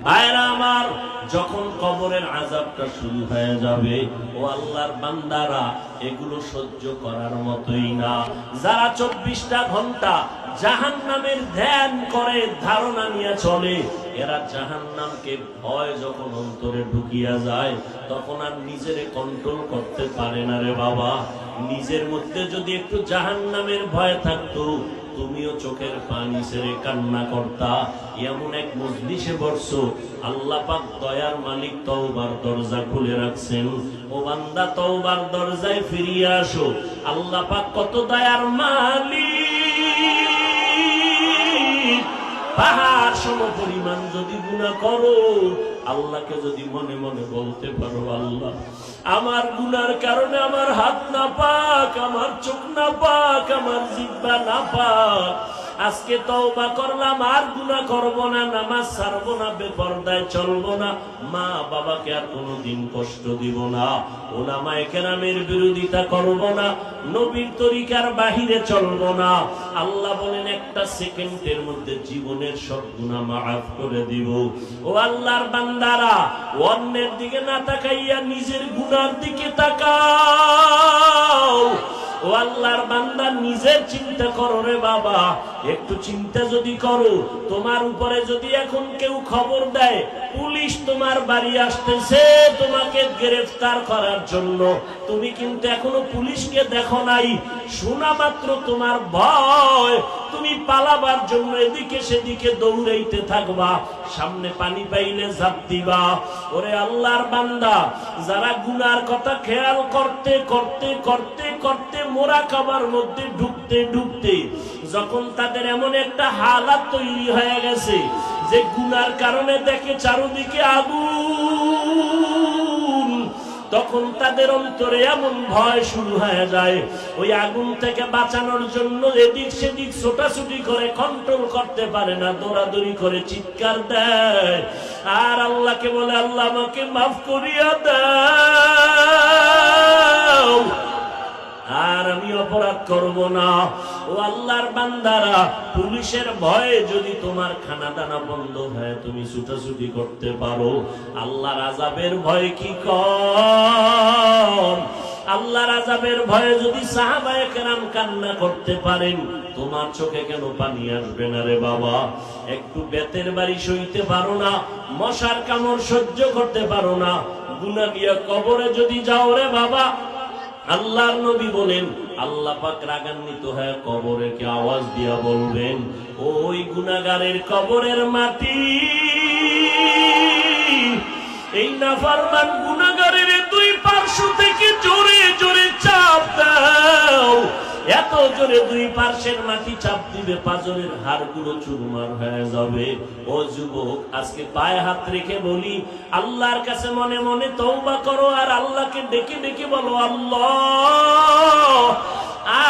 A: ভাইরা আমার, যখন কবরের আযাবটা শুরু হয়ে যাবে, ও আল্লাহর বান্দারা, এগুলো সহ্য করার মতোই না। যারা 24টা ঘন্টা জাহান্নামের ধ্যান করে, ধারণা নিয়ে চলে, এরা জাহান্নামকে ভয় যখন অন্তরে ঢুকিয়া যায়, তখন আর নিজেরে কন্ট্রোল করতে পারে না রে বাবা। নিজের মধ্যে যদি একটু জাহান্নামের ভয় থাকতো, তুমিও চোখের পানি ছেড়ে কান্না করতা। এমন এক মজলিসে বসছো, আল্লাহ পাক দয়ার মালিক তওবার দরজা খুলে রাখছেন। ও বান্দা, তওবার দরজায় ফিরিয়ে আসো। আল্লাহ পাক কত দয়ার মালিক। পাহাড় সম পরিমাণ যদি গুনাহ করো, আল্লাহকে যদি মনে মনে বলতে পারো, আল্লাহ আমার গুনার কারণে আমার হাত না পাক, আমার চোখ না পাক, আমার জিহ্বা না পাক, আজকে তওবা করলাম, আর গুনাহ করব না, নামাজ ছাড়বো না, বেপরদায় চলবো না, মা বাবাকে আর কোনোদিন কষ্ট দিব না, উলামায়ে কেরামের বিরোধিতা করব না, নবীর তরিকার বাহিরে চলবো না। আল্লাহ বলেন একটা সেকেন্ডের মধ্যে জীবনের সব গুনাহ মাফ করে দিব। ও আল্লাহর বান্দারা, অন্যের দিকে না তাকাইয়া নিজের গুনার দিকে তাকাও। ও আল্লাহর বান্দা, নিজের চিন্তা করো রে বাবা। একটু চিন্তা যদি করো, তোমার উপরে যদি এখন কেউ খবর দেয় পুলিশ তোমার বাড়ি আসতেছে তোমাকে গ্রেফতার করার জন্য, তুমি কিন্তু এখনো পুলিশকে দেখো নাই, শোনা মাত্র তোমার ভয়, তুমি পালাবার জন্য এদিকে সেদিকে দৌড়াইতে থাকবা, সামনে পানি পাইলে ঝাঁপ দিবা। ওরে আল্লাহর বান্দা, যারা গুনার কথা খেয়াল করতে করতে করতে করতে মোরাকাবার মধ্যে ঢুকতে ঢুকতে যখন তাদের এমন একটা হালাত তৈরি হয়ে গেছে যে গুনার কারণে দেখে চারদিকে আগুন, তখন তাদের অন্তরে এমন ভয় শুরু হয়ে যায়, ওই আগুন থেকে বাঁচানোর জন্য এদিক সেদিক ছোটাছুটি করে, কন্ট্রোল করতে পারে না, দৌড়াদৌড়ি করে চিৎকার দেয়, আর আল্লাহকে বলে, আল্লাহ আমাকে মাফ করিয়া দাও, আর আমি অপরাধ করব না। ও আল্লাহর বান্দারা, পুলিশের ভয়ে যদি তোমার খানা দানা বন্ধ হয়, তুমি ছুটাছুটি করতে পারো, আল্লাহর আযাবের ভয় কি কম? আল্লাহর আযাবের ভয়ে যদি সাহাবায়ে কেরাম কান্না করতে পারেন, তোমার চোখে কেন পানি আসবে না রে বাবা? একটু বেতের বাড়ি সইতে পারো না, মশার কামড় সহ্য করতে পারো না, গুনাহ নিয়ে কবরে যদি যাও রে বাবা, আল্লাহর নবী বলেন, আল্লাহ পাক রাগান্বিত হয়ে কবরকে আওয়াজ দিয়া বলবেন, ওই গুনাহগারের কবরের মাটি এই নাফরমান গুনাহগারের দুই পার্শ্ব থেকে জোরে জোরে চাপ দাও। এত জোরে দুই পার্শ্বের মাটি চাপ দিবে, পাঁজরের হাড়গুলো চুরমার হয়ে যাবে। ও যুবক, আজকে পায়ে হাত রেখে বলি, আল্লাহর কাছে মনে মনে তওবা করো, আর আল্লাহকে ডেকে ডেকে বলো, আল্লাহ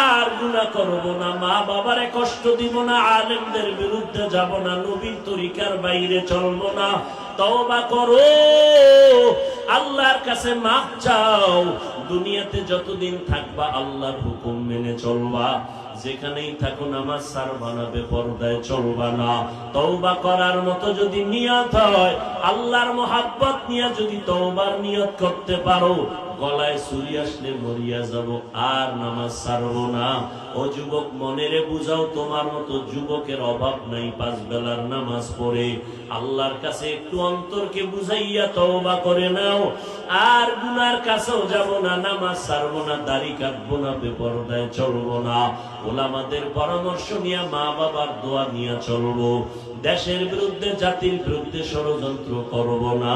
A: আর গুনাহ করব না, মা বাবারে কষ্ট দিব না, আলেমদের বিরুদ্ধে যাব না, নবীর তরিকার বাইরে চলব না। তওবা করো, আল্লাহর কাছে মাফ চাও। দুনিয়াতে যতদিন থাকবা আল্লাহর হুকুম মেনে চলবা, যেখানেই থাকো নামাজ ছাড়বা না, বেপরদায় চলবা না। তওবা করার মতো যদি নিয়ত হয়, আল্লাহর মহাব্বত নিয়ে যদি তওবার নিয়ত করতে পারো, গলায় ছুরি আসলে মরিয়া যাব, আর নামাজ ছাড়বো না। ও যুবক, মনেরে বুঝাও, তোমার মতো যুবকের অভাব নাই, 5 বেলার নামাজ পড়ে আল্লাহর কাছে একটু অন্তরকে বুঝাইয়া তওবা করে নাও, আর গুনার কাছেও যাব না, নামাজ ছাড়বো না, দাড়ি কাটবো না, বেপরদায় চলবো না, ওলামাদের পরামর্শ নিয়ে, মা বাবার দোয়া নিয়ে চলবো, দেশের বিরুদ্ধে জাতির বিরুদ্ধে ষড়যন্ত্র করব না।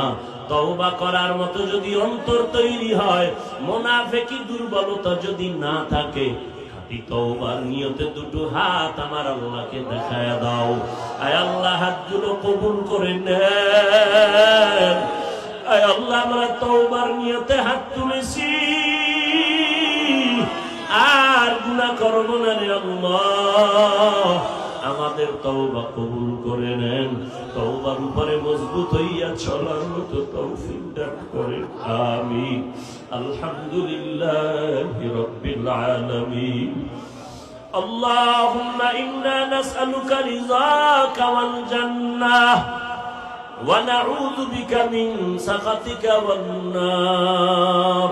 A: তওবা করার মতো যদি অন্তর তৈরি হয়, মুনাফিকি দুর্বলতা যদি না থাকে, খাঁটি তওবার নিয়তে দুটো হাত আমার আল্লাহকে দেখায়া দাও। আয় আল্লাহ, হাতগুলো কবুল করে নেন। আয় আল্লাহ, আমরা তওবার নিয়তে হাত তুলেছি, আর গুনাহ করব না রে আল্লাহ। আমাদের তওবা কবুল করে নেন, তওবার উপরে মজবুত হইয়া চলার মতো তৌফিক দান করেন, আমিন। আলহামদুলিল্লাহি রাব্বিল আলামিন। আল্লাহুম্মা ইন্না নাসআলুকা রিযাকা ওয়াল জান্নাহ ونعوذ بك من سخطك والنار.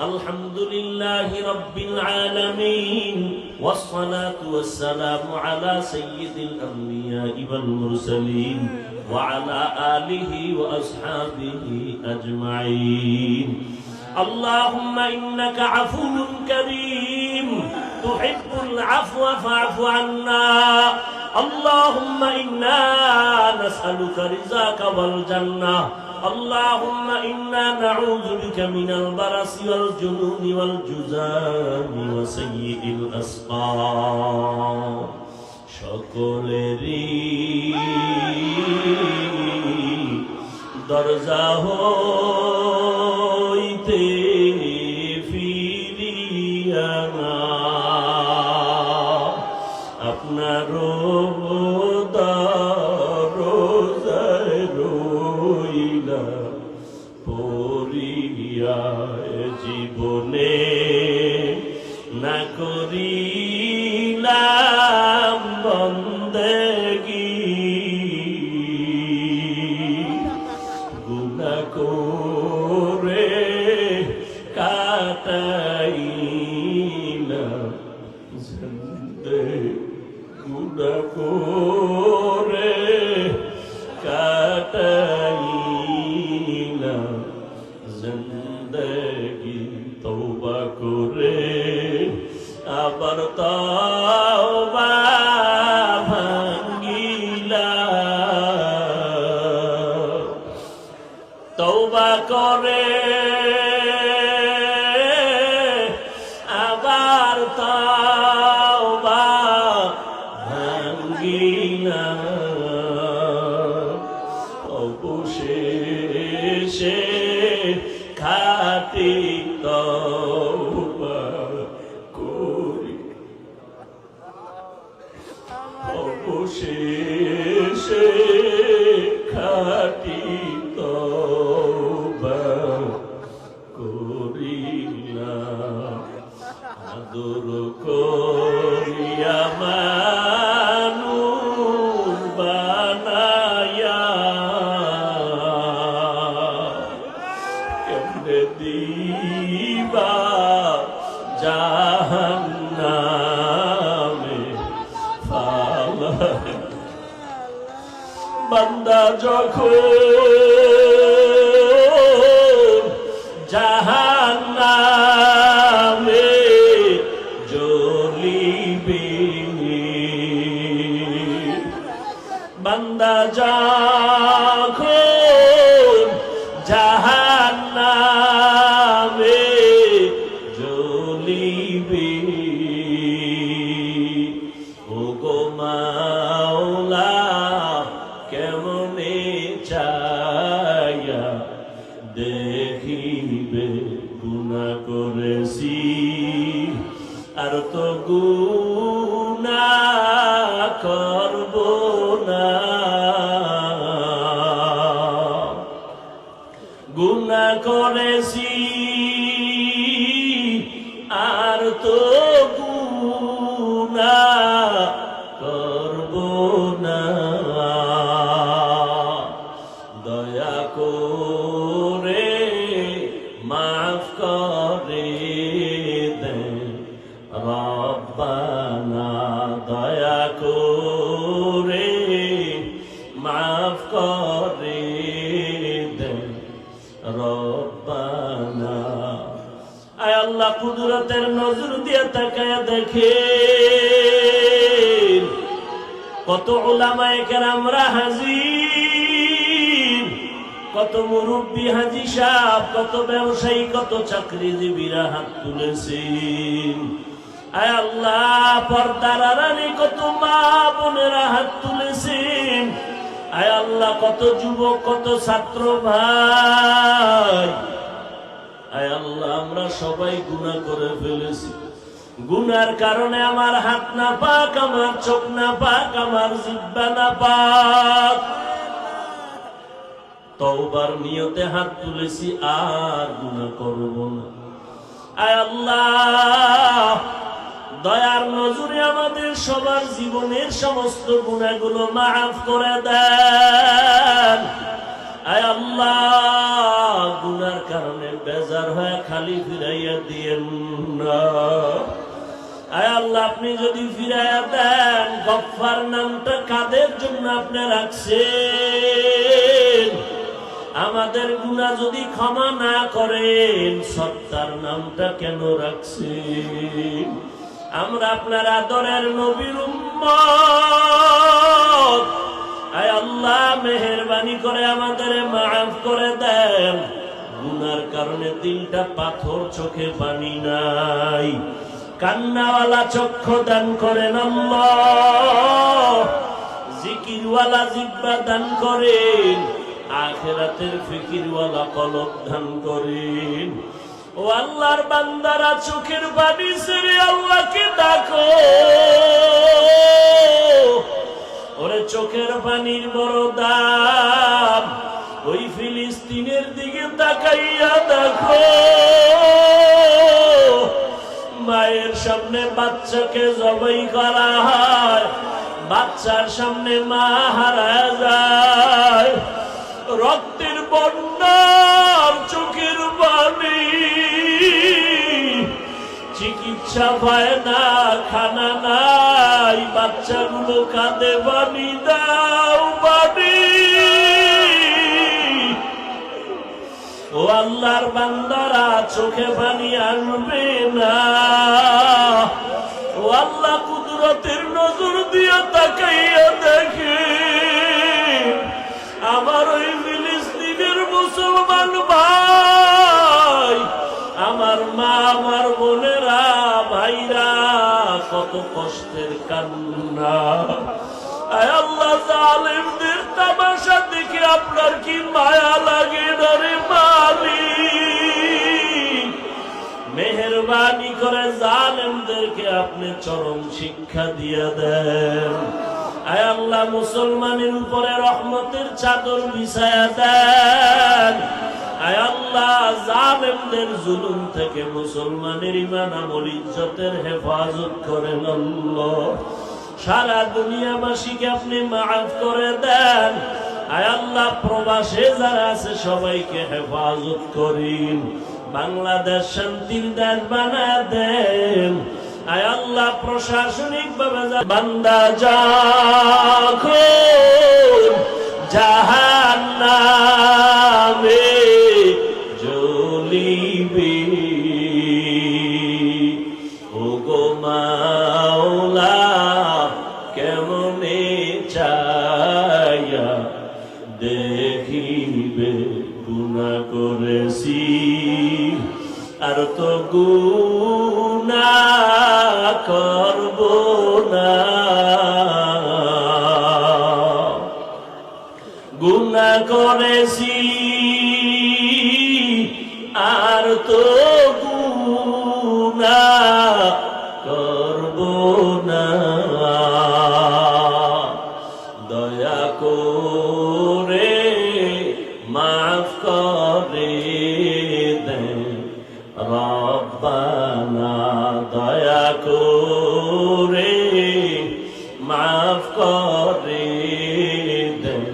A: الحمد لله رب العالمين والصلاة والسلام على سيد الأنبياء والمرسلين وعلى آله وأصحابه أجمعين. اللهم إنك عفو كريم تحب العفو فاعف عنا. اللهم إنا نسألك رزاك والجنة. اللهم إنا نعوذ بك من البرص والجنون والجذام وسيء الأسقام. সকলেরই দরজা হইতে ফিরিয়া না আপনার দরজায় রইলা পড়িয়া জীবনে না করিলাম বন্দেগী গুনাহ করে কাটাইলাম জিন্দেগী গুনাহ করে কাটাইলাম জিন্দেগী তওবা করে আবার তওবা ভাঙিলাম তওবা করে আবার তওবা ভাঙিলাম অবশেষে খাঁটি তওবা করি অবশেষে খাঁটি তওবা করিলাম আদর করিয়া মানুষ বানায়া কেমনে দিবা জাহান্নামে ফালায়া বান্দা যখন জাহান্নামে জ্বলিবে বান্দা যখন জাহান্নামে জ্বলিবে ওগো মাওলা কেমনে চায়া দেখিবে গুনাহ করেছি আর তো গুনাহ করব না গুনাহ করেছি আর তো গুনাহ করব না দয়া করে মাফ করে দেন রব্বানা দয়া করে মাফ করে দেন রব্বানা। আয় আল্লাহ কুদরতের নজর দিয়ে তাকায়া দেখেন কত উলামায়ে কেরামরা হাজির, কত মুরব্বী হাজি সাহেব, কত ব্যবসায়ী, কত চাকরিজীবীরা হাত তুলেছেন। আয় আল্লাহ পর্দার আড়ালে কত মা বোনেরা হাত তুলেছেন। আয় আল্লাহ কত যুবক, কত ছাত্র ভাই। আয় আল্লাহ আমরা সবাই গুনাহ করে ফেলেছি। গুনার কারণে আমার হাত না পাক, আমার চোখ না পাক, আমার জিহ্বা না পাক। তওবার নিয়তে হাত তুলেছি, আর গুনাহ করব না। আয় আল্লাহ দয়ার নজরে আমাদের সবার জীবনের সমস্ত গুনাহগুলো মাফ করে দেন। আয় আল্লাহ, গুনার কারণে বেজার হয়ে খালি ফিরাইয়া দিয়েন না। আয় আল্লাহ, আপনি যদি ফিরাইয়া দেন, গফফার নামটা কাদের জন্য আপনি রাখছেন? আমাদের গুনাহ যদি ক্ষমা না করেন, সত্তার নামটা কেন রাখছেন? আমরা আপনার আদরের নবীর উম্মত। আয় আল্লাহ, মেহেরবানি করে আমাদের মাফ করে দেন। গুনার কারণে দিলটা পাথর, চোখে পানি নাই, কান্নাওয়ালা চক্ষু দান করেন আল্লাহ। জিকিরওয়ালা জিহ্বা দান করেন, আখিরাতের ফিকিরওয়ালা কলব দান করেন। ও আল্লাহর বান্দারা, চোখের পানি ছেড়ে আল্লাহকে ডাকো। ওরে চোখের পানির বড় দাম, ওই ফিলিস্তিনের দিকে তাকাইয়া দেখো। মায়ের সামনে বাচ্চাকে জবাই করা হয়, বাচ্চার সামনে মা হারা যায়। রক্তের বন্যার চোখের পানি, চিকিৎসা পায় না, খানা নাই, বাচ্চাগুলো কাঁদে, পানি দাও, পানি। ও আল্লাহর বান্দারা, চোখে পানি আনবে না। ও আল্লাহ, কুদরতের নজর দিয়ে তাকাইয়া দেখে আমার ওই ফিলিস্তিনের মুসলমান ভাই, আমার মা, আমার বোনেরা, ভাইরা, কত কষ্টের কান্না। আয় আল্লাহ, জালেমদের তামাশা দেখে আপনার কি মায়া লাগে না রে মালিক? মেহেরবানি করে জালেমদেরকে আপনি চরম শিক্ষা দিয়ে দেন। আয় আল্লাহ, মুসলমানের উপরে রহমতের চাদর বিছায়া দেন। আয় আল্লাহ, জালেমদের জুলুম থেকে মুসলমানের ঈমান আমল ইজ্জতের হেফাজত করেন আল্লাহ। সারা দুনিয়াবাসীকে আপনি মাফ করে দেন। আয় আল্লাহ, প্রবাসে যারা আছে সবাইকে হেফাজত করেন। বাংলাদেশ শান্তির দেশ বানায় দেন। আয় আল্লাহ, প্রশাসনিক ভাবে বান্দা যখন জাহান্নামে জ্বলিবে, ও গো মাওলা, কেমনে চাইয়া দেখিবে গুনাহ করেছি, আর তো গুনাহ করব না। গুনাহ করেছি, আর তো গুনাহ করব না। দয়া করে মাফ করে দেন রব্বানা, দয়া করে মাফ করে দেন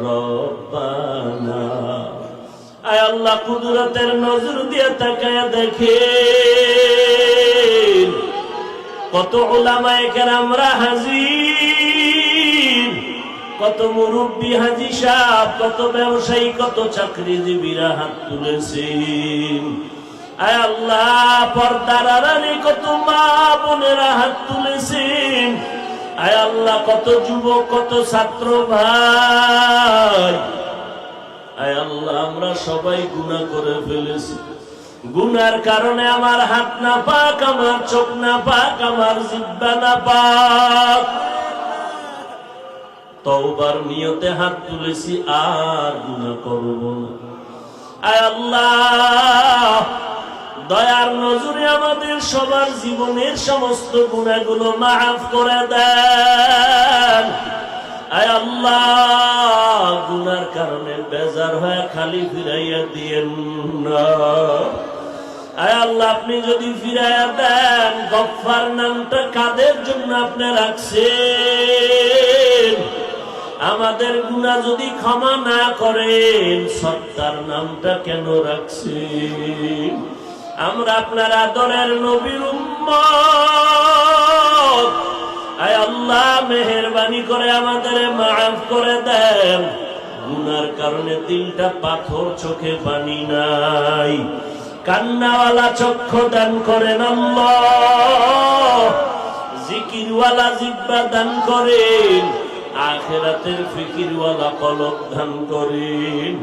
A: রব্বানা। আয় আল্লাহ, কুদরতের নজর দিয়ে তাকায়া দেখে কত উলামায়ে কেরামরা হাজির, কত মুরব্বী হাজি সাহেব, কত ব্যবসায়ী, কত চাকরিজীবীরা হাত তুলেছেন। আয় আল্লাহ, পর্দার আড়ালে কত মা বোনেরা হাত তুলেছেন। আয় আল্লাহ, কত যুবক, কত ছাত্র ভাই। আয় আল্লাহ, আমরা সবাই গুনাহ করে ফেলেছি। গুনার কারণে আমার হাত না পাক, আমার চোখ না পাক, আমার জিহ্বা না পাক। তওবার নিয়তে হাত তুলেছি, আর গুনাহ করব না। আয় আল্লাহ, দয়ার নজরে আমাদের সবার জীবনের সমস্ত গুনাহগুলো মাফ করে দেন। আয় আল্লাহ, গুনার কারণে বেজার হয়ে খালি ফিরাইয়া দিয়েন না। আয় আল্লাহ, আপনি যদি ফিরাইয়া দেন, গাফফার নামটা কাদের জন্য আপনি রাখছেন? আমাদের গুনাহ যদি ক্ষমা না করেন, সত্তার নামটা কেন রাখছেন? আমরা আপনার আদরের নবীর উম্মত। আয় আল্লাহ, মেহেরবানি করে আমাদের মাফ করে দেন। গুনার কারণে দিলটা পাথর, চোখে পানি নাই, কান্নাওয়ালা চক্ষু দান করেন আল্লাহ। জিকিরওয়ালা জিহ্বা দান করেন, আখিরাতের ফিকিরওয়ালা কলব দান করেন।